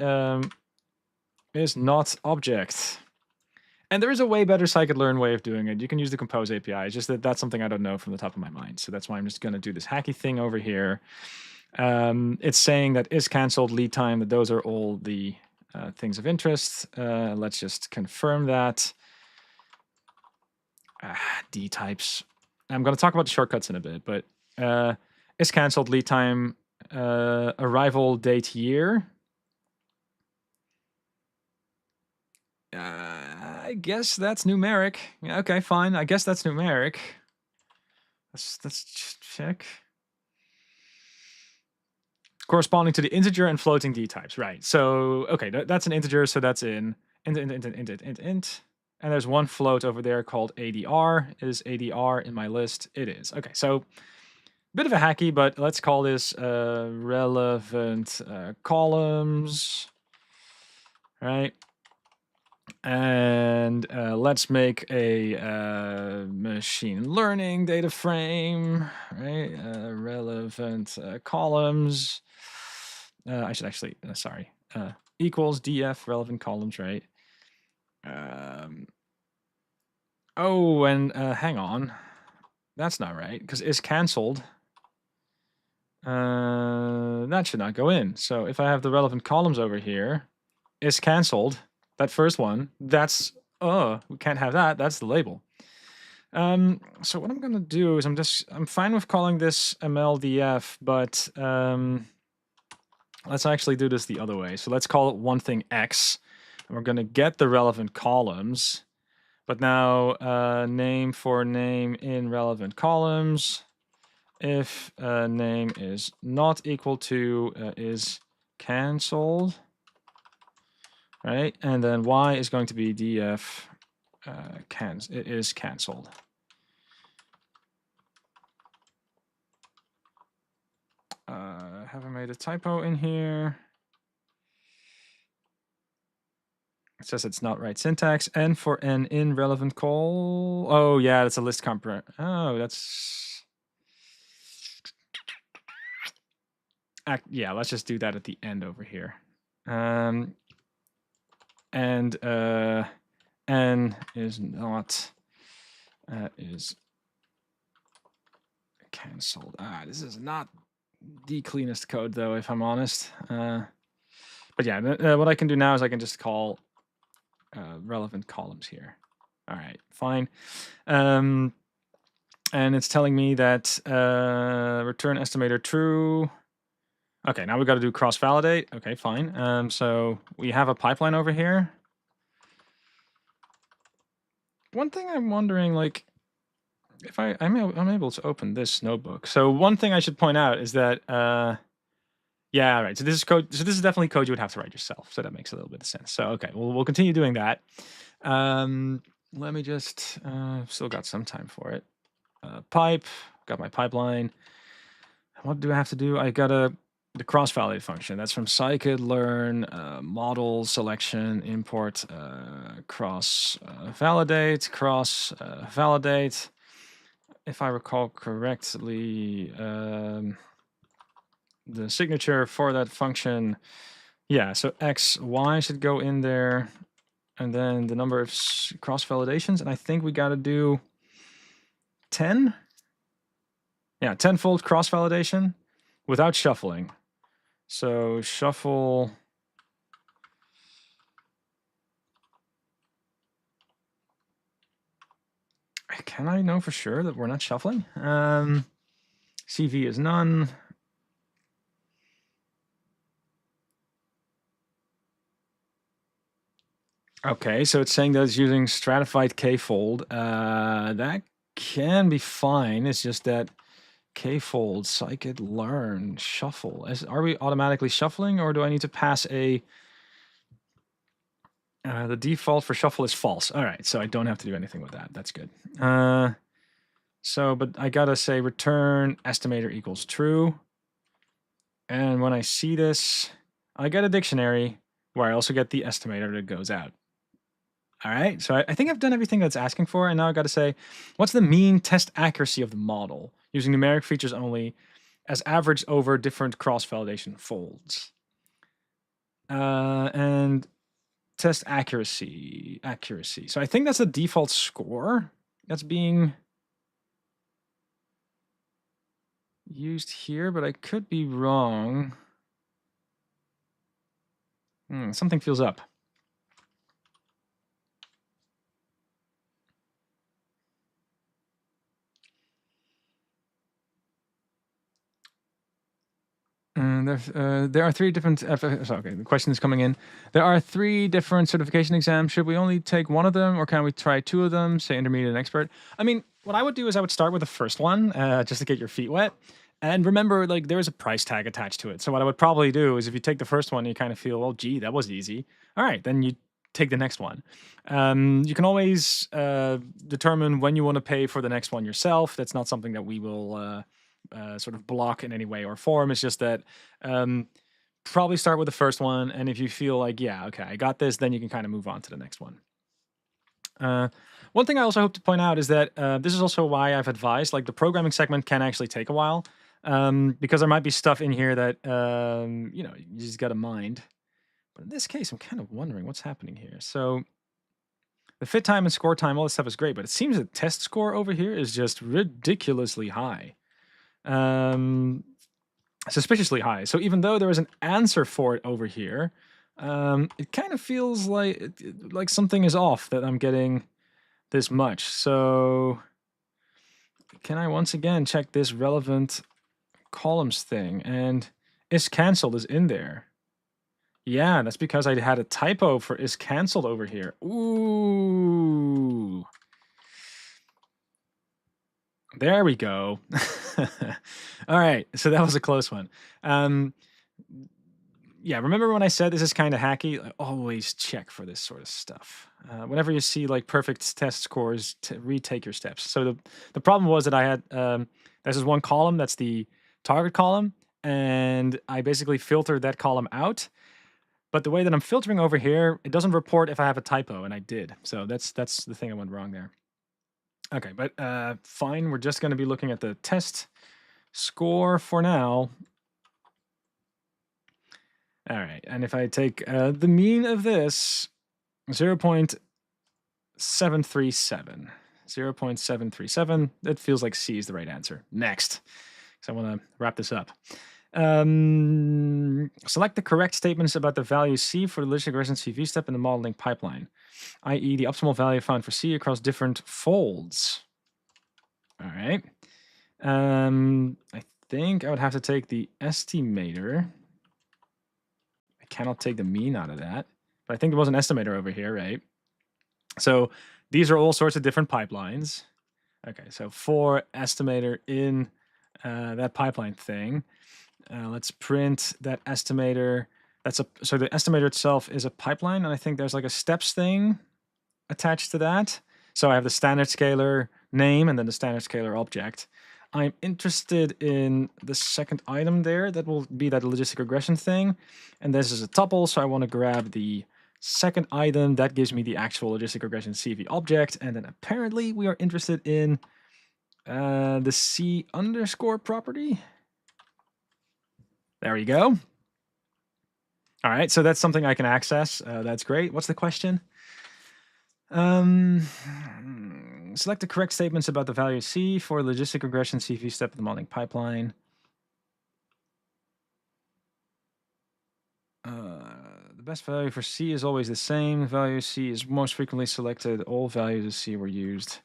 is not object. And there is a way better scikit-learn way of doing it. You can use the compose API. It's just that that's something I don't know from the top of my mind. So that's why I'm just going to do this hacky thing over here. It's saying that is canceled, lead time, that those are all the things of interest. Let's just confirm that. D types. I'm going to talk about the shortcuts in a bit, but is canceled, lead time, arrival date year. I guess that's numeric. Okay, fine. I guess that's numeric. Let's just check. Corresponding to the integer and floating D types, right? So, okay, that's an integer, so that's in int. And there's one float over there called ADR. Is ADR in my list? It is. Okay, so bit of a hacky, but let's call this relevant columns, right? And let's make a machine learning data frame, right? Relevant columns. I should actually, sorry, equals df relevant columns, right? Oh, and hang on. That's not right, because is canceled. That should not go in. So if I have the relevant columns over here, is canceled, that first one, that's, we can't have that. That's the label. So what I'm going to do is I'm fine with calling this MLDF, but let's actually do this the other way. So let's call it one thing X, and we're going to get the relevant columns. But now name for name in relevant columns. If name is not equal to is canceled, right? And then Y is going to be df it is canceled. Have I made a typo in here? It says it's not right syntax. N for N in relevant call. Oh yeah, that's a list compare. Oh, that's. Yeah, let's just do that at the end over here. and n is not is cancelled. This is not the cleanest code though, if I'm honest. But yeah, what I can do now is I can just call relevant columns here. All right, fine. And it's telling me that return estimator true. Okay, now we got to do cross validate. Okay, fine. So we have a pipeline over here. One thing I'm wondering, like, if I'm able to open this notebook. So one thing I should point out is that, yeah, right. So this is code. So this is definitely code you would have to write yourself. So that makes a little bit of sense. So okay, we'll continue doing that. Let me just still got some time for it. Pipe, got my pipeline. What do I have to do? I got the cross validate function. That's from scikit-learn model selection import cross validate cross validate. If I recall correctly, the signature for that function, yeah. So x y should go in there, and then the number of cross validations. And I think we got to do 10. Yeah, 10-fold cross validation without shuffling. So shuffle. Can I know for sure that we're not shuffling? CV is none. Okay, so it's saying that it's using stratified k-fold. That can be fine. It's just that k-fold, scikit-learn, shuffle. Are we automatically shuffling, or do I need to pass a... the default for shuffle is false. All right, so I don't have to do anything with that. That's good. But I gotta say return estimator equals true. And when I see this, I get a dictionary where I also get the estimator that goes out. All right, so I think I've done everything that's asking for, and now I got to say, what's the mean test accuracy of the model using numeric features only as averaged over different cross-validation folds? And test accuracy. So I think that's the default score that's being used here, but I could be wrong. Something feels up. There are 3 different. Okay, the question is coming in. There are 3 different certification exams. Should we only take one of them, or can we try 2 of them? Say intermediate and expert. I mean, what I would do is I would start with the first one, just to get your feet wet. And remember, like, there is a price tag attached to it. So what I would probably do is if you take the first one, you kind of feel, well, gee, that was easy. All right, then you take the next one. You can always determine when you want to pay for the next one yourself. That's not something that we will sort of block in any way or form. It's just that probably start with the first one. And if you feel like, yeah, okay, I got this, then you can kind of move on to the next one. One thing I also hope to point out is that this is also why I've advised, like, the programming segment can actually take a while, because there might be stuff in here that, you know, you just got to mind. But in this case, I'm kind of wondering what's happening here. So the fit time and score time, all this stuff is great, but it seems the test score over here is just ridiculously high. Suspiciously high. So even though there is an answer for it over here, it kind of feels like something is off that I'm getting this much. So can I once again check this relevant columns thing? And is canceled is in there. Yeah, that's because I had a typo for is canceled over here. Ooh. There we go. All right, so that was a close one. Yeah, remember when I said this is kind of hacky? Like, always check for this sort of stuff. Whenever you see like perfect test scores, retake your steps. So the problem was that I had there's this one column that's the target column, and I basically filtered that column out. But the way that I'm filtering over here, it doesn't report if I have a typo, and I did. So that's the thing that went wrong there. Okay, but fine. We're just going to be looking at the test score for now. All right, and if I take the mean of this, 0.737. 0.737. It feels like C is the right answer. Next. So I want to wrap this up. Select the correct statements about the value C for the logistic regression CV step in the modeling pipeline, i.e. the optimal value found for C across different folds. All right. I think I would have to take the estimator. I cannot take the mean out of that, but I think there was an estimator over here, right? So these are all sorts of different pipelines. Okay, so for estimator in that pipeline thing, let's print that estimator. So the estimator itself is a pipeline, and I think there's like a steps thing attached to that. So I have the standard scalar name and then the standard scalar object. I'm interested in the second item there. That will be that logistic regression thing. And this is a tuple, so I want to grab the second item. That gives me the actual logistic regression CV object. And then apparently we are interested in the C underscore property. There we go. All right, so that's something I can access. That's great. What's the question? Select the correct statements about the value C for logistic regression CV step in the modeling pipeline. The best value for C is always the same. The value C is most frequently selected. All values of C were used.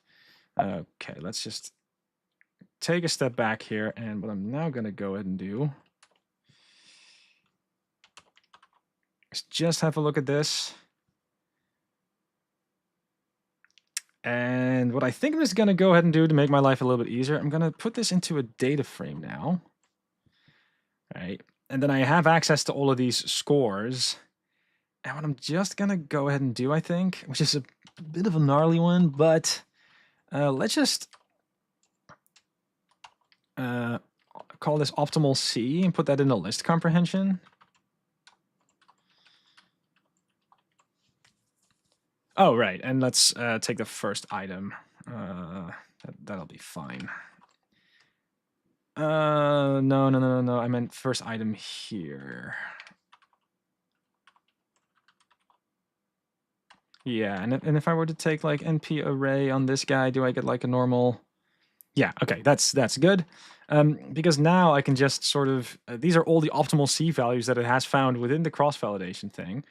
Okay, let's just take a step back here. And what I'm now going to go ahead and do is just have a look at this. And what I think I'm just going to go ahead and do to make my life a little bit easier, I'm going to put this into a data frame now. All right. And then I have access to all of these scores. And what I'm just going to go ahead and do, I think, which is a bit of a gnarly one, but let's just call this optimal C and put that in the list comprehension. Oh, right. And let's take the first item. That'll be fine. No. I meant first item here. Yeah, and if I were to take like NP array on this guy, do I get like a normal? Yeah, okay, that's good. Because now I can just sort of, these are all the optimal C values that it has found within the cross-validation thing.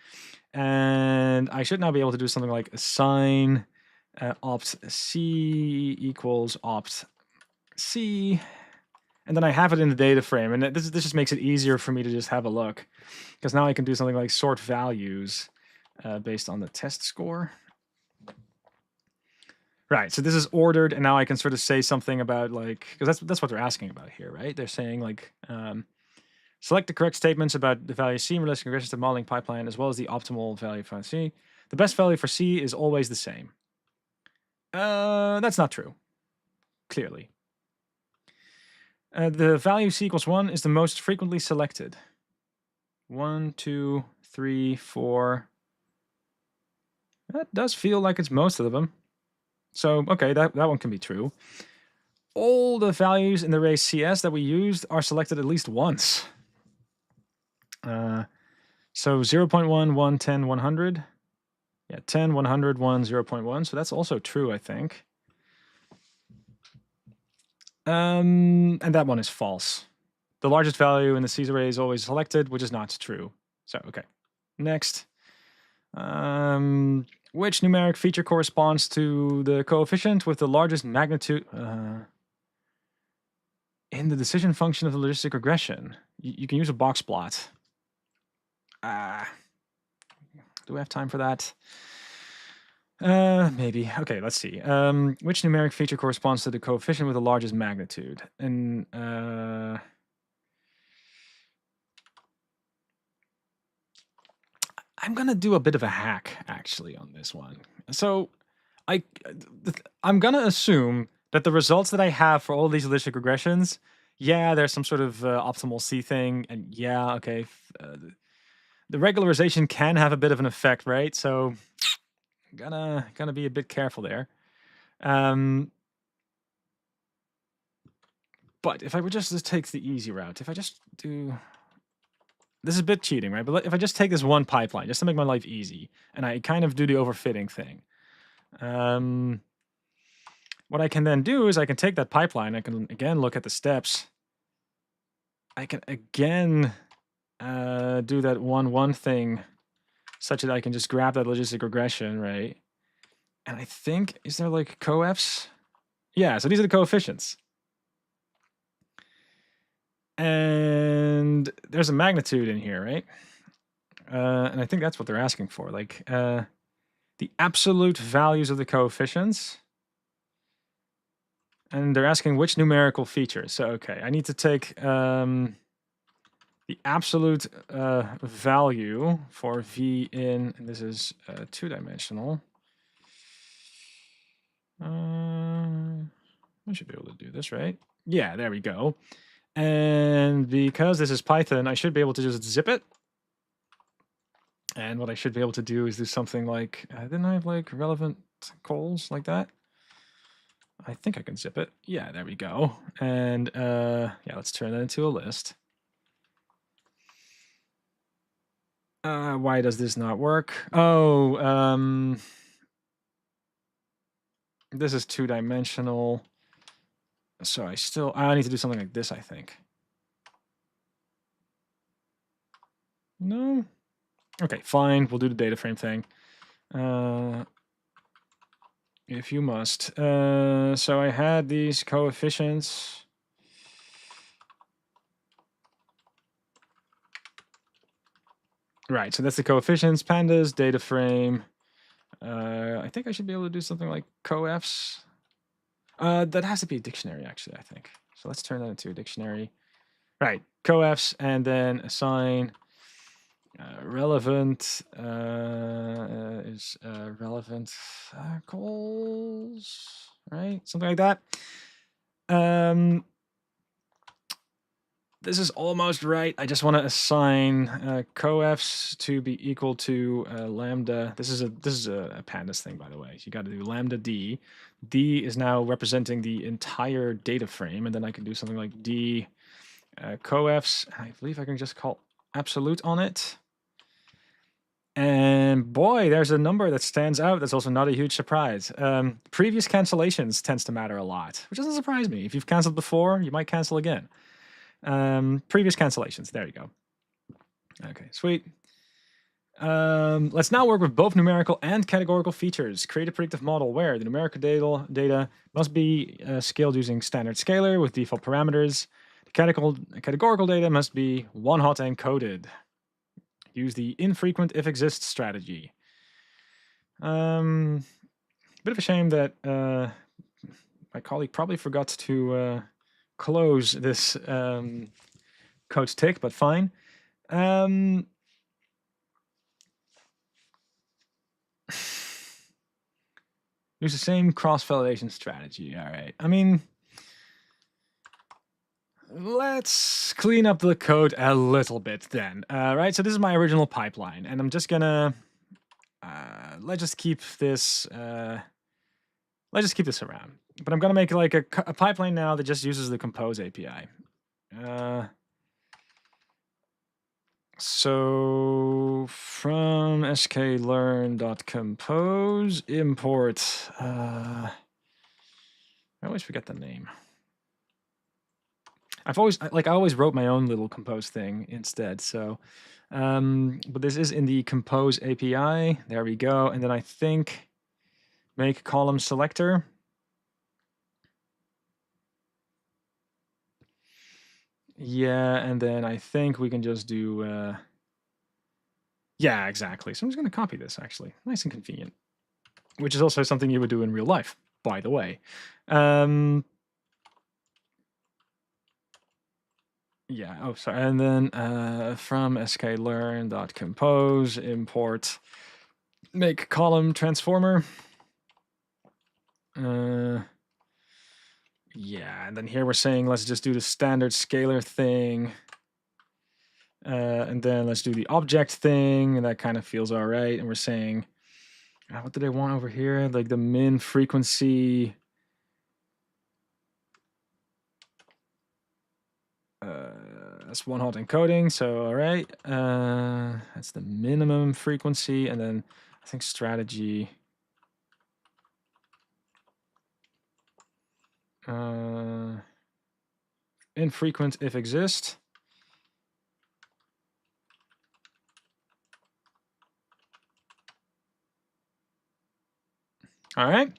And I should now be able to do something like assign opt C equals opt C. And then I have it in the data frame. And this just makes it easier for me to just have a look. Because now I can do something like sort values based on the test score. Right, so this is ordered, and now I can sort of say something about like, because that's what they're asking about here, right? They're saying like, select the correct statements about the value C in relation to regression to the modeling pipeline, as well as the optimal value for C. The best value for C is always the same. That's not true, clearly. The value C equals 1 is the most frequently selected. 1, 2, 3, 4. That does feel like it's most of them. So, okay, that one can be true. All the values in the array CS that we used are selected at least once. So 0.1, 1, 10, 100. Yeah, 10, 100, 1, 0.1. So that's also true, I think. And that one is false. The largest value in the C's array is always selected, which is not true. So, okay. Next. Which numeric feature corresponds to the coefficient with the largest magnitude in the decision function of the logistic regression? You can use a box plot. Do we have time for that? Maybe. Okay, let's see. Which numeric feature corresponds to the coefficient with the largest magnitude? And I'm gonna do a bit of a hack actually on this one. So I'm gonna assume that the results that I have for all these logistic regressions, yeah, there's some sort of optimal C thing, and yeah, okay, the regularization can have a bit of an effect, right? So gonna be a bit careful there. But if I would just take the easy route, if I just do this is a bit cheating, right? But if I just take this one pipeline, just to make my life easy, and I kind of do the overfitting thing, what I can then do is I can take that pipeline, I can again look at the steps. I can again do that 1-1 thing such that I can just grab that logistic regression, right? And I think, is there like coefs? Yeah, so these are the coefficients. And there's a magnitude in here, right? And I think that's what they're asking for, like the absolute values of the coefficients. And they're asking which numerical features. So, okay, I need to take the absolute value for V in, and this is two-dimensional. I should be able to do this, right? Yeah, there we go. And because this is Python, I should be able to just zip it. And what I should be able to do is do something like, didn't I have like relevant calls like that? I think I can zip it. Yeah, there we go. And yeah, let's turn that into a list. Why does this not work? Oh, this is two-dimensional. So I need to do something like this, I think. No? Okay, fine. We'll do the data frame thing. If you must. So I had these coefficients. Right, so that's the coefficients, pandas, data frame. I think I should be able to do something like coefs. That has to be a dictionary, actually, I think. So let's turn that into a dictionary. Right, coefs, and then assign relevant is relevant calls, right? Something like that. This is almost right. I just want to assign coefs to be equal to lambda. This is a pandas thing, by the way. So you got to do lambda d. D is now representing the entire data frame, and then I can do something like d coefs. I believe I can just call absolute on it. And boy, there's a number that stands out. That's also not a huge surprise. Previous cancellations tends to matter a lot, which doesn't surprise me. If you've canceled before, you might cancel again. Previous cancellations. There you go. Okay, sweet. Let's now work with both numerical and categorical features. Create a predictive model where the numerical data must be scaled using standard scalar with default parameters. The categorical data must be one-hot encoded. Use the infrequent if exists strategy. Bit of a shame that my colleague probably forgot to close this code tick, but fine. Use the same cross-validation strategy. All right. I mean, let's clean up the code a little bit then. Right. So this is my original pipeline, and I'm just gonna let's just keep this. Let's just keep this around. But I'm gonna make like a pipeline now that just uses the Compose API. So from sklearn.compose import. I always forget the name. I always wrote my own little Compose thing instead. So, but this is in the Compose API. There we go. And then I think make column selector. Yeah, and then I think we can just do, yeah, exactly. So I'm just going to copy this, actually. Nice and convenient. Which is also something you would do in real life, by the way. Yeah, oh, sorry. And then from sklearn.compose import make column transformer. Yeah, and then here we're saying let's just do the standard scalar thing. And then let's do the object thing, and that kind of feels all right. And we're saying, what do they want over here? Like the min frequency. That's one hot encoding. So, all right. That's the minimum frequency. And then I think strategy. Infrequent if exist. All right.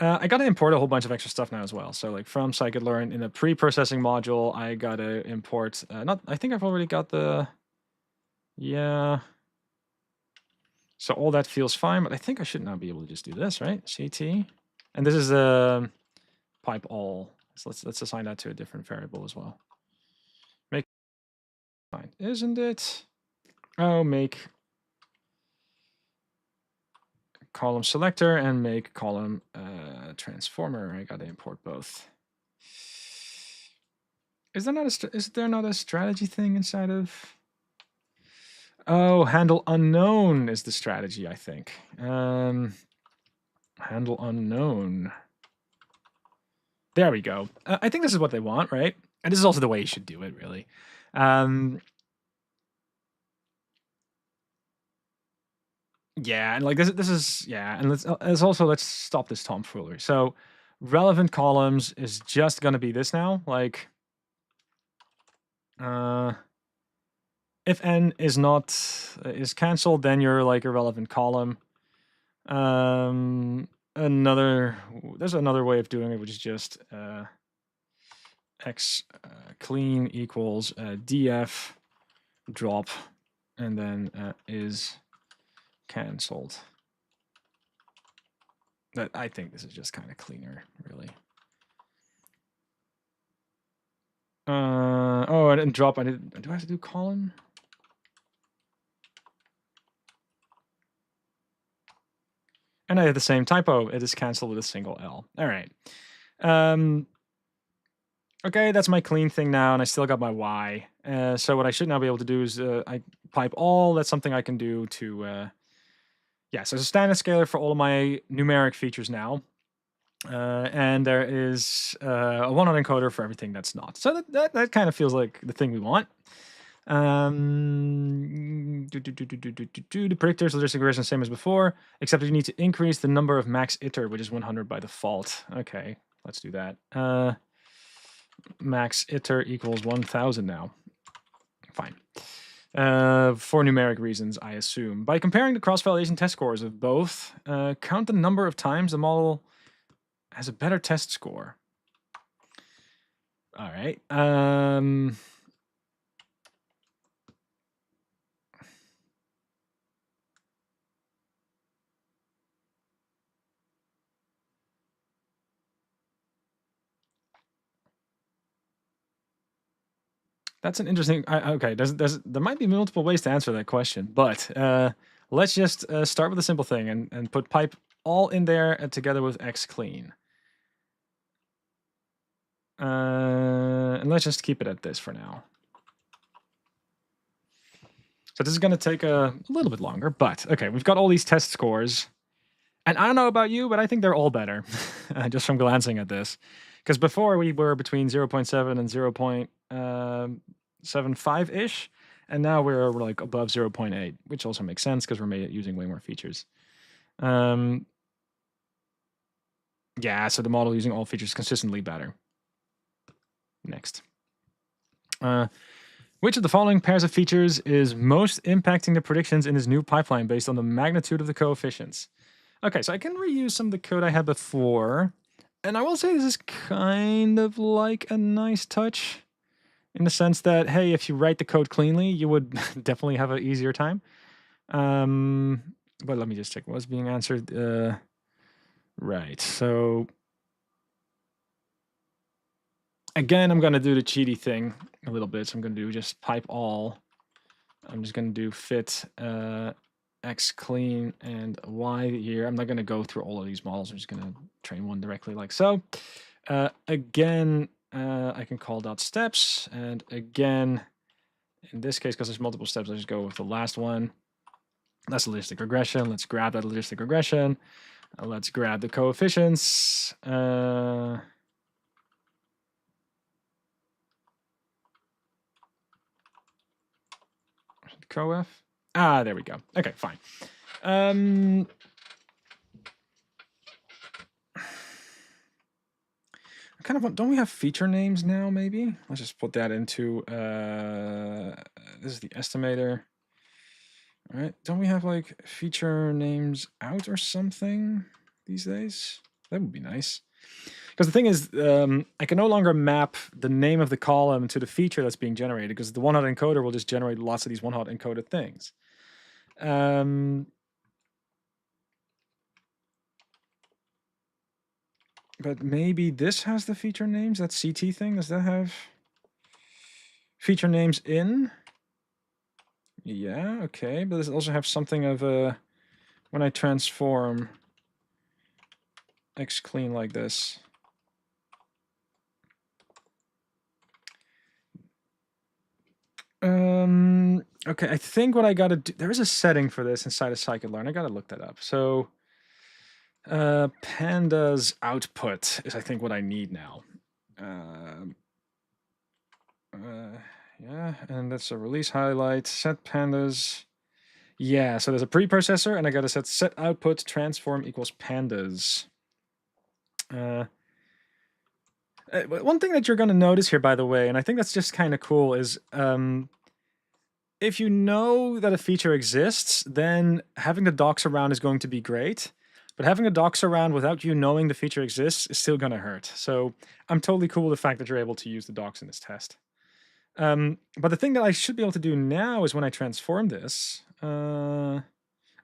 I got to import a whole bunch of extra stuff now as well. So like from scikit-learn in the pre-processing module, I got to import, I think I've already got the, yeah. So all that feels fine, but I think I should now be able to just do this, right? CT. And this is the pipe all. So let's assign that to a different variable as well. Make fine, isn't it? Oh, make column selector and make column transformer. I got to import both. Is there not a strategy thing inside of? Oh, handle unknown is the strategy, I think. Handle unknown. There we go. I think this is what they want, right? And this is also the way you should do it, really. Yeah, and like this is yeah, and let's stop this tomfoolery. So relevant columns is just gonna be this now. Like if n is not is cancelled, then you're like a relevant column. There's another way of doing it, which is just x clean equals df drop, and then is cancelled. That I think this is just kind of cleaner, really. Oh, I didn't drop. Do I have to do column? And I had the same typo. It is canceled with a single L. All right. Okay, that's my clean thing now, and I still got my Y. So what I should now be able to do is I pipe all. That's something I can do to... yeah, so it's a standard scalar for all of my numeric features now. And there is a one-hot encoder for everything that's not. So that kind of feels like the thing we want. The predictors logistic regression same as before, except you need to increase the number of max iter, which is 100 by default. Okay, let's do that. Max iter equals 1000 now. Fine. For numeric reasons, I assume. By comparing the cross-validation test scores of both, count the number of times the model has a better test score. All right. That's an interesting. Okay, there might be multiple ways to answer that question, but let's just start with a simple thing and put pipe all in there together with x clean. And let's just keep it at this for now. So this is going to take a little bit longer, but okay, we've got all these test scores. And I don't know about you, but I think they're all better, just from glancing at this. Because before we were between 0.7 and 0.75-ish, and now we're like above 0.8, which also makes sense because we're using way more features. Yeah, so the model using all features consistently better. Next. Which of the following pairs of features is most impacting the predictions in this new pipeline based on the magnitude of the coefficients? Okay, so I can reuse some of the code I had before. And I will say this is kind of like a nice touch in the sense that, hey, if you write the code cleanly, you would definitely have an easier time. But let me just check what's being answered. Right, so again, I'm going to do the cheaty thing a little bit. So I'm going to do just pipe all. I'm just going to do fit x clean and y here. I'm not going to go through all of these models. I'm just going to train one directly like so. Again, I can call dot steps. And again, in this case, because there's multiple steps, I just go with the last one. That's logistic regression. Let's grab that logistic regression. Let's grab the coefficients. All coef. Ah, there we go. Okay, fine. Kind of don't we have feature names now? Maybe let's just put that into this is the estimator. All right, don't we have like feature names out or something these days? That would be nice. Because the thing is, I can no longer map the name of the column to the feature that's being generated, because the one-hot encoder will just generate lots of these one-hot encoded things. But maybe this has the feature names. That CT thing, does that have feature names in? Yeah, okay. But does it also have something of a, when I transform X clean like this? Okay, I think what I gotta do, there is a setting for this inside of scikit-learn. I gotta look that up. So pandas output is I think what I need now. Yeah, and that's a release highlight, set pandas. Yeah, so there's a preprocessor, and I gotta set output transform equals pandas. One thing that you're gonna notice here, by the way, and I think that's just kind of cool, is if you know that a feature exists, then having the docs around is going to be great. But having a docs around without you knowing the feature exists is still gonna hurt. So I'm totally cool with the fact that you're able to use the docs in this test. But the thing that I should be able to do now is when I transform this. Oh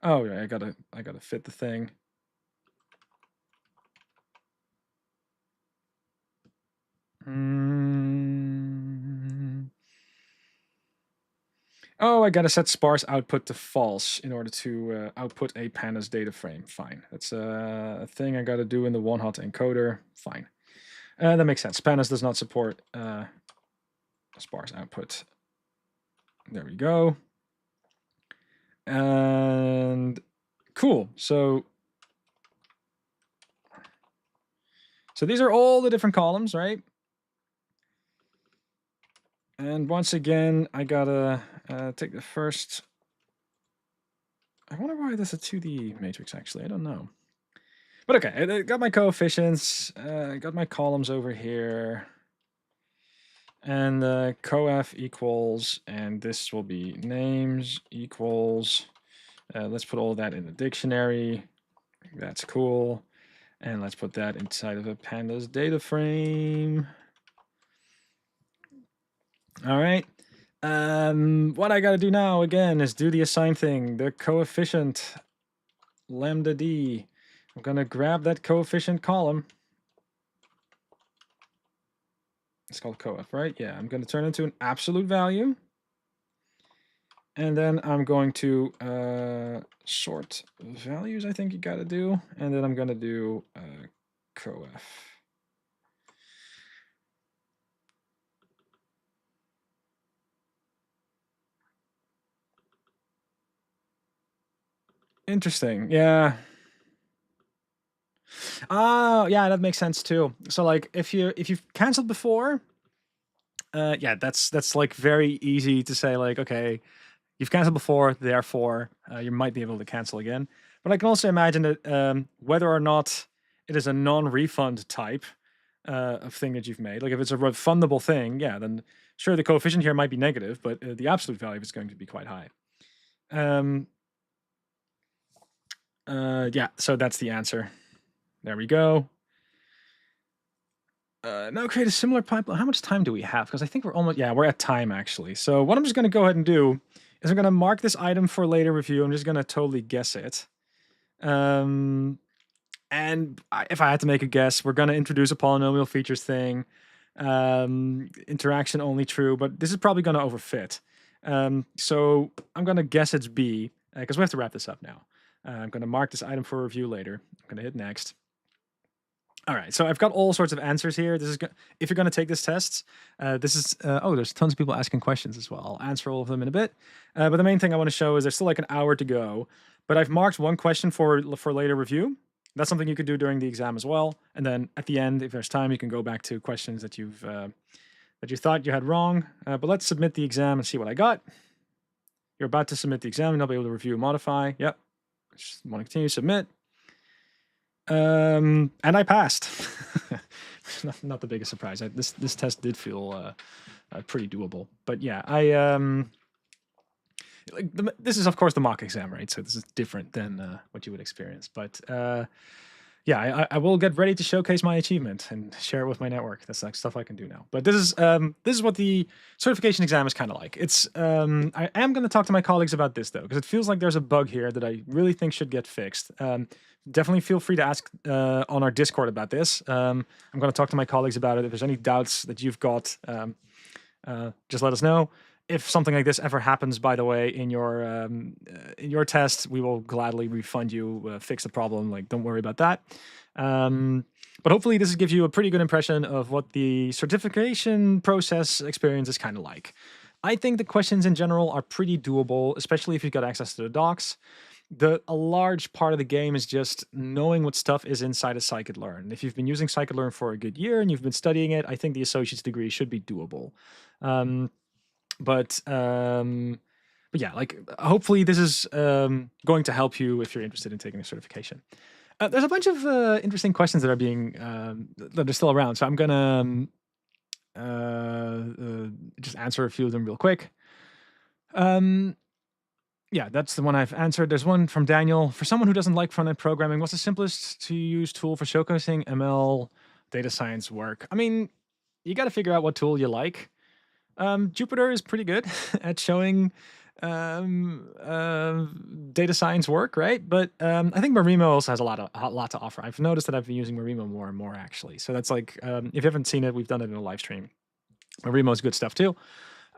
yeah, I gotta fit the thing. Oh, I gotta set sparse output to false in order to output a pandas data frame. Fine, that's a thing I gotta do in the one-hot encoder. Fine, that makes sense. Pandas does not support sparse output. There we go. And cool. So these are all the different columns, right? And once again, I gotta take the first. I wonder why this is a 2D matrix, actually. I don't know. But okay, I got my coefficients. I got my columns over here. And coef equals, and this will be names equals. Let's put all that in the dictionary. That's cool. And let's put that inside of a pandas data frame. All right. What I got to do now, again, is do the assign thing, the coefficient, lambda d. I'm going to grab that coefficient column. It's called coef, right? Yeah, I'm going to turn it into an absolute value. And then I'm going to sort values, I think you got to do. And then I'm going to do coef. Interesting. Yeah. Oh, yeah, that makes sense too. So like if you've canceled before, yeah, that's like very easy to say like, okay, you've canceled before, therefore you might be able to cancel again. But I can also imagine that whether or not it is a non-refund type of thing that you've made, like if it's a refundable thing, yeah, then sure the coefficient here might be negative, but the absolute value is going to be quite high. Yeah, so that's the answer. There we go. Now create a similar pipeline. How much time do we have? Because I think we're almost, yeah, we're at time actually. So what I'm just going to go ahead and do is I'm going to mark this item for later review. I'm just going to totally guess it. And if I had to make a guess, we're going to introduce a polynomial features thing. Interaction only true, but this is probably going to overfit. So I'm going to guess it's B, because we have to wrap this up now. I'm going to mark this item for review later. I'm going to hit next. All right, so I've got all sorts of answers here. This is if you're going to take this test. This is oh, there's tons of people asking questions as well. I'll answer all of them in a bit. But the main thing I want to show is there's still like an hour to go. But I've marked one question for later review. That's something you could do during the exam as well. And then at the end, if there's time, you can go back to questions that you thought you had wrong. But let's submit the exam and see what I got. You're about to submit the exam, and I'll be able to review and modify. Yep. Just want to continue, submit. And I passed. not the biggest surprise. This test did feel pretty doable. But yeah, this is of course the mock exam, right? So this is different than what you would experience. But yeah, I will get ready to showcase my achievement and share it with my network. That's like stuff I can do now. But this is what the certification exam is kind of like. It's I am going to talk to my colleagues about this though, because it feels like there's a bug here that I really think should get fixed. Definitely feel free to ask on our Discord about this. I'm going to talk to my colleagues about it. If there's any doubts that you've got, just let us know. If something like this ever happens, by the way, in your test, we will gladly refund you, fix the problem. Like, don't worry about that. But hopefully this gives you a pretty good impression of what the certification process experience is kind of like. I think the questions in general are pretty doable, especially if you've got access to the docs. A large part of the game is just knowing what stuff is inside of Scikit-learn. If you've been using Scikit-learn for a good year and you've been studying it, I think the associate's degree should be doable. But yeah, like hopefully this is going to help you if you're interested in taking a certification. There's a bunch of interesting questions that are being that are still around, so I'm gonna just answer a few of them real quick. Yeah, that's the one I've answered. There's one from Daniel. For someone who doesn't like front-end programming, what's the simplest to use tool for showcasing ML data science work? I mean, you got to figure out what tool you like. Jupyter is pretty good at showing data science work, right? But I think Marimo also has a lot to offer. I've noticed that I've been using Marimo more and more actually. So that's like, if you haven't seen it, we've done it in a live stream. Marimo is good stuff too.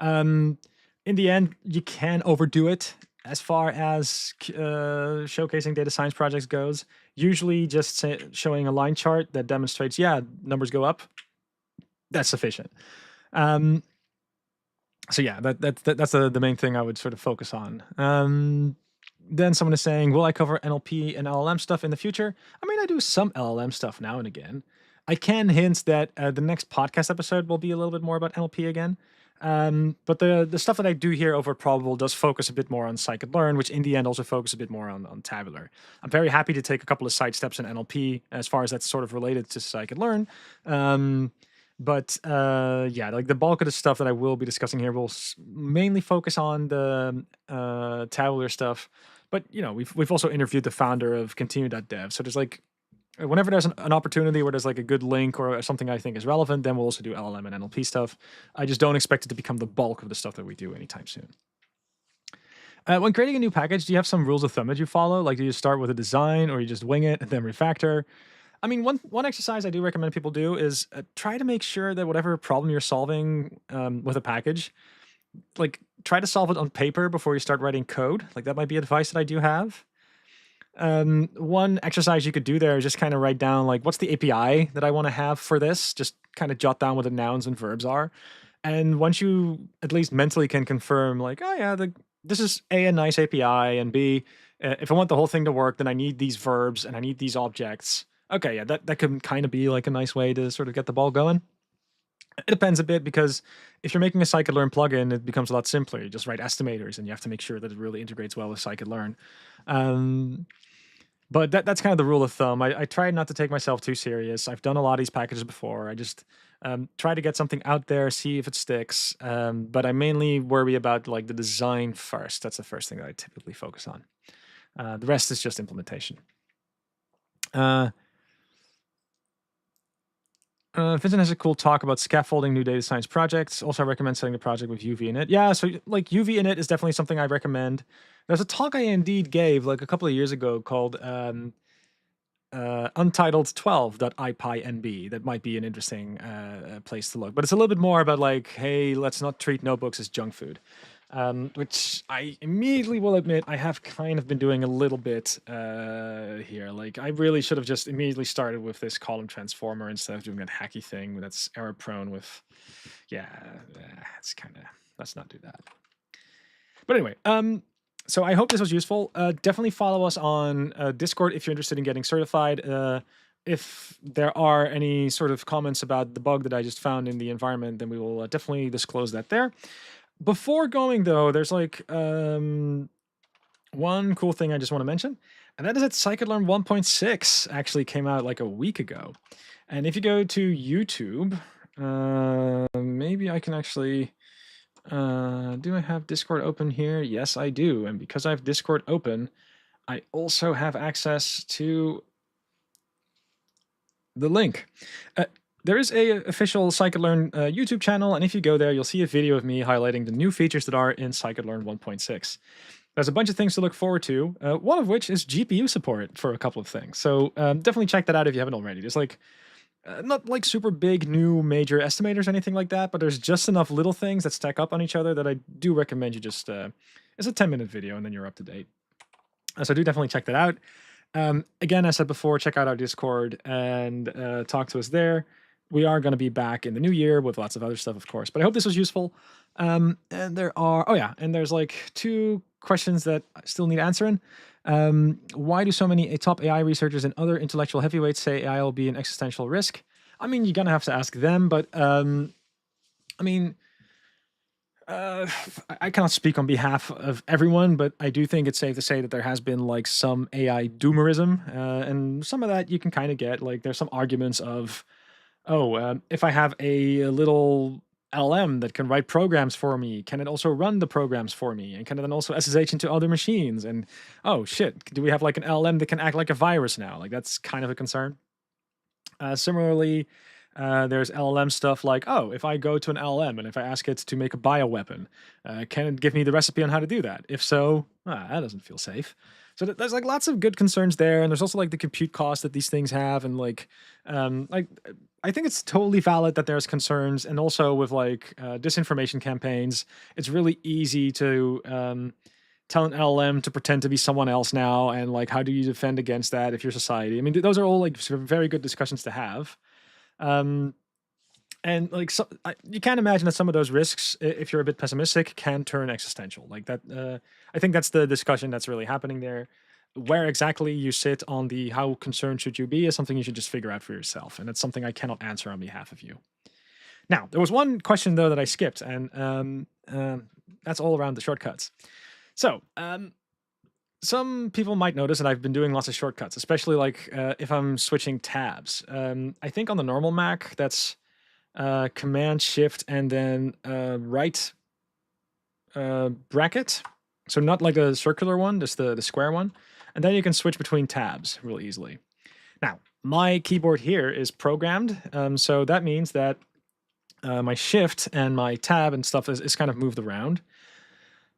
In the end, you can overdo it as far as showcasing data science projects goes. Usually just showing a line chart that demonstrates, yeah, numbers go up. That's sufficient. So yeah, that's the main thing I would sort of focus on. Then someone is saying, will I cover NLP and LLM stuff in the future? I mean, I do some LLM stuff now and again. I can hint that the next podcast episode will be a little bit more about NLP again. But the stuff that I do here over Probable does focus a bit more on Scikit-learn, which in the end also focus a bit more on Tabular. I'm very happy to take a couple of side steps in NLP as far as that's sort of related to Scikit-learn. But yeah, like the bulk of the stuff that I will be discussing here will mainly focus on the Tabular stuff. But you know, we've also interviewed the founder of Continue.dev. So there's like, whenever there's an opportunity where there's like a good link or something I think is relevant, then we'll also do LLM and NLP stuff. I just don't expect it to become the bulk of the stuff that we do anytime soon. When creating a new package, do you have some rules of thumb that you follow? Like, do you start with a design or you just wing it and then refactor? I mean, one exercise I do recommend people do is try to make sure that whatever problem you're solving with a package, like try to solve it on paper before you start writing code. Like that might be advice that I do have. One exercise you could do there is just kind of write down like, what's the API that I want to have for this? Just kind of jot down what the nouns and verbs are. And once you at least mentally can confirm like, oh yeah, this is a nice API, and B, if I want the whole thing to work, then I need these verbs and I need these objects. Okay, yeah, that can kind of be like a nice way to sort of get the ball going. It depends a bit because if you're making a Scikit-learn plugin, it becomes a lot simpler. You just write estimators and you have to make sure that it really integrates well with Scikit-learn. But that's kind of the rule of thumb. I try not to take myself too serious. I've done a lot of these packages before. I just try to get something out there, see if it sticks. But I mainly worry about like the design first. That's the first thing that I typically focus on. The rest is just implementation. Vincent has a cool talk about scaffolding new data science projects. Also, I recommend setting the project with UV init. Yeah, so like UV init is definitely something I recommend. There's a talk I indeed gave like a couple of years ago called untitled12.ipynb. That might be an interesting place to look. But it's a little bit more about like, hey, let's not treat notebooks as junk food. Which I immediately will admit I have kind of been doing a little bit here. Like I really should have just immediately started with this column transformer instead of doing that hacky thing that's error prone with, yeah, it's kind of, let's not do that. But anyway, so I hope this was useful. Definitely follow us on Discord if you're interested in getting certified. If there are any sort of comments about the bug that I just found in the environment, then we will definitely disclose that there. Before going though, there's like one cool thing I just want to mention, and that is that Scikit-learn 1.6 actually came out like a week ago. And if you go to YouTube, maybe I can actually. Do I have Discord open here? Yes, I do. And because I have Discord open, I also have access to the link. There is a official Scikit-learn YouTube channel, and if you go there, you'll see a video of me highlighting the new features that are in Scikit-learn 1.6. There's a bunch of things to look forward to, one of which is GPU support for a couple of things. So definitely check that out if you haven't already. There's like not like super big new major estimators or anything like that, but there's just enough little things that stack up on each other that I do recommend you just it's a 10-minute video and then you're up to date. So do definitely check that out. Again, I said before, check out our Discord and talk to us there. We are going to be back in the new year with lots of other stuff, of course, but I hope this was useful. And there are, oh yeah, and there's like 2 questions that I still need answering. Why do so many top AI researchers and other intellectual heavyweights say AI will be an existential risk? I mean, you're going to have to ask them, but I mean, I cannot speak on behalf of everyone, but I do think it's safe to say that there has been like some AI doomerism, and some of that you can kind of get. Like, there's some arguments of, oh, if I have a little LM that can write programs for me, can it also run the programs for me? And can it then also SSH into other machines? And oh shit, do we have like an LM that can act like a virus now? Like, that's kind of a concern. Similarly, there's LLM stuff like, oh, if I go to an LLM and if I ask it to make a bioweapon, can it give me the recipe on how to do that? If so, that doesn't feel safe. So there's like lots of good concerns there, and there's also like the compute cost that these things have, and like I think it's totally valid that there's concerns, and also with like disinformation campaigns, it's really easy to tell an LLM to pretend to be someone else now, and like how do you defend against that if you're society? I mean, those are all like sort of very good discussions to have. Um, and like so, you can't imagine that some of those risks, if you're a bit pessimistic, can turn existential. Like that, I think that's the discussion that's really happening there. Where exactly you sit on the how concerned should you be is something you should just figure out for yourself, and it's something I cannot answer on behalf of you. Now, there was one question though that I skipped, and that's all around the shortcuts. So, some people might notice that I've been doing lots of shortcuts, especially like if I'm switching tabs. I think on the normal Mac, that's Command Shift and then right bracket. So not like a circular one, just the square one. And then you can switch between tabs real easily. Now, my keyboard here is programmed. So that means that my Shift and my tab and stuff is kind of moved around.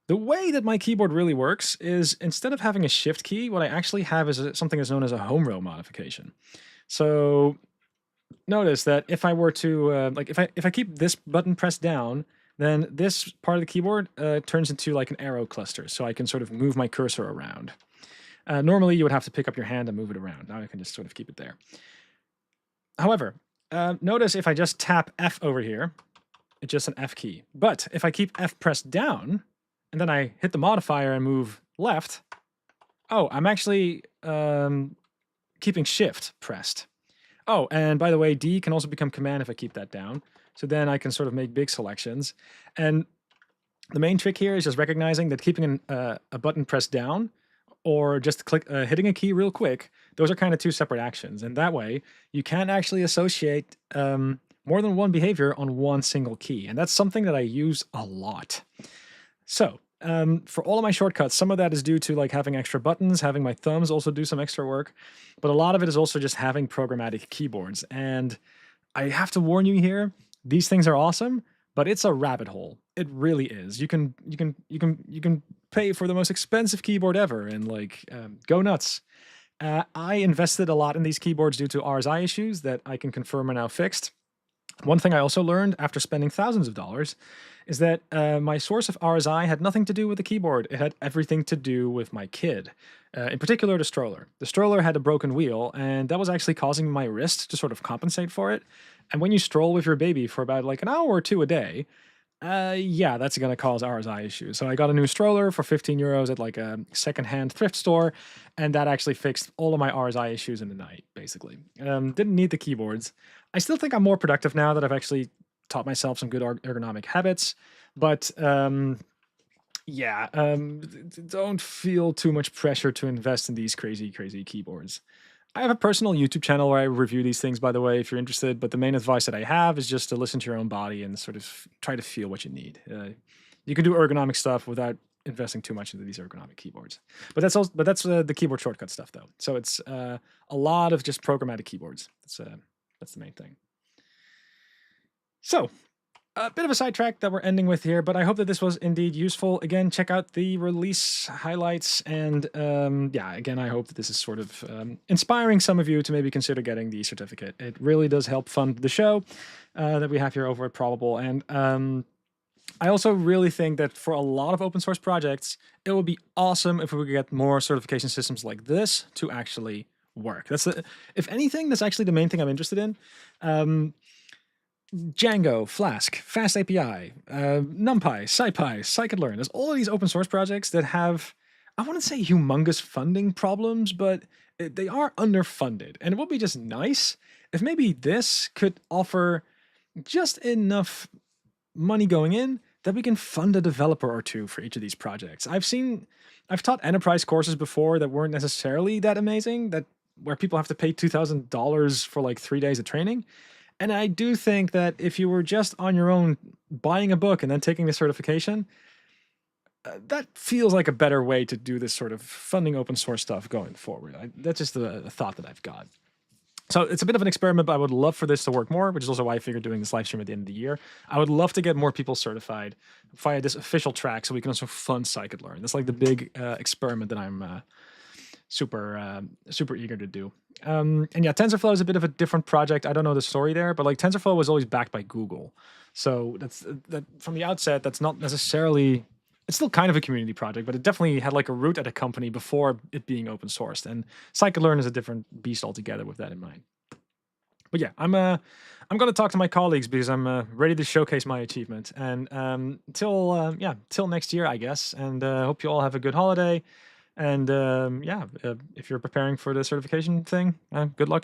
The way that my keyboard really works is instead of having a shift key, what I actually have is something that's known as a home row modification. So notice that if I were to like if I keep this button pressed down, then this part of the keyboard turns into like an arrow cluster, so I can sort of move my cursor around. Normally, you would have to pick up your hand and move it around. Now I can just sort of keep it there. However, notice if I just tap F over here, it's just an F key. But if I keep F pressed down, and then I hit the modifier and move left, oh, I'm actually keeping Shift pressed. Oh, and by the way, D can also become Command if I keep that down. So then I can sort of make big selections. And the main trick here is just recognizing that keeping a button pressed down or just hitting a key real quick, those are kind of 2 separate actions. And that way, you can actually associate more than one behavior on one single key. And that's something that I use a lot. So, for all of my shortcuts, some of that is due to like having extra buttons, having my thumbs also do some extra work, but a lot of it is also just having programmatic keyboards. And I have to warn you here, these things are awesome, but it's a rabbit hole. It really is. You can pay for the most expensive keyboard ever and like go nuts. I invested a lot in these keyboards due to RSI issues that I can confirm are now fixed. One thing I also learned after spending thousands of dollars is that my source of RSI had nothing to do with the keyboard. It had everything to do with my kid, in particular the stroller. The stroller had a broken wheel, and that was actually causing my wrist to sort of compensate for it. And when you stroll with your baby for about like an hour or 2 a day, yeah, that's going to cause RSI issues. So I got a new stroller for 15 euros at like a secondhand thrift store, and that actually fixed all of my RSI issues in the night, basically. Didn't need the keyboards. I still think I'm more productive now that I've actually taught myself some good ergonomic habits. But yeah, don't feel too much pressure to invest in these crazy, crazy keyboards. I have a personal YouTube channel where I review these things, by the way, if you're interested. But the main advice that I have is just to listen to your own body and sort of try to feel what you need. You can do ergonomic stuff without investing too much into these ergonomic keyboards. But that's the keyboard shortcut stuff, though. So it's a lot of just programmatic keyboards. That's the main thing. So a bit of a sidetrack that we're ending with here, but I hope that this was indeed useful. Again, check out the release highlights, and yeah, again, I hope that this is sort of inspiring some of you to maybe consider getting the certificate. It really does help fund the show that we have here over at Probable, and I also really think that for a lot of open source projects, it would be awesome if we could get more certification systems like this to actually work. If anything, that's actually the main thing I'm interested in. Django, Flask, Fast API, NumPy, SciPy, Scikit-learn. There's all of these open source projects that have, I wouldn't say humongous funding problems, but they are underfunded. And it would be just nice if maybe this could offer just enough money going in that we can fund a developer or two for each of these projects. I've taught enterprise courses before that weren't necessarily that amazing, where people have to pay $2,000 for like 3 days of training. And I do think that if you were just on your own buying a book and then taking the certification, that feels like a better way to do this sort of funding open source stuff going forward. That's just a thought that I've got. So it's a bit of an experiment, but I would love for this to work more, which is also why I figured doing this live stream at the end of the year. I would love to get more people certified via this official track so we can also fund Scikit-learn. That's like the big experiment that I'm super eager to do. And yeah, TensorFlow is a bit of a different project. I don't know the story there, but like TensorFlow was always backed by Google. So that from the outset, that's not necessarily, it's still kind of a community project, but it definitely had like a root at a company before it being open sourced. And Scikit-learn is a different beast altogether with that in mind. But yeah, I'm going to talk to my colleagues because I'm ready to showcase my achievement. And till next year, I guess. And hope you all have a good holiday. And yeah, if you're preparing for the certification thing, good luck.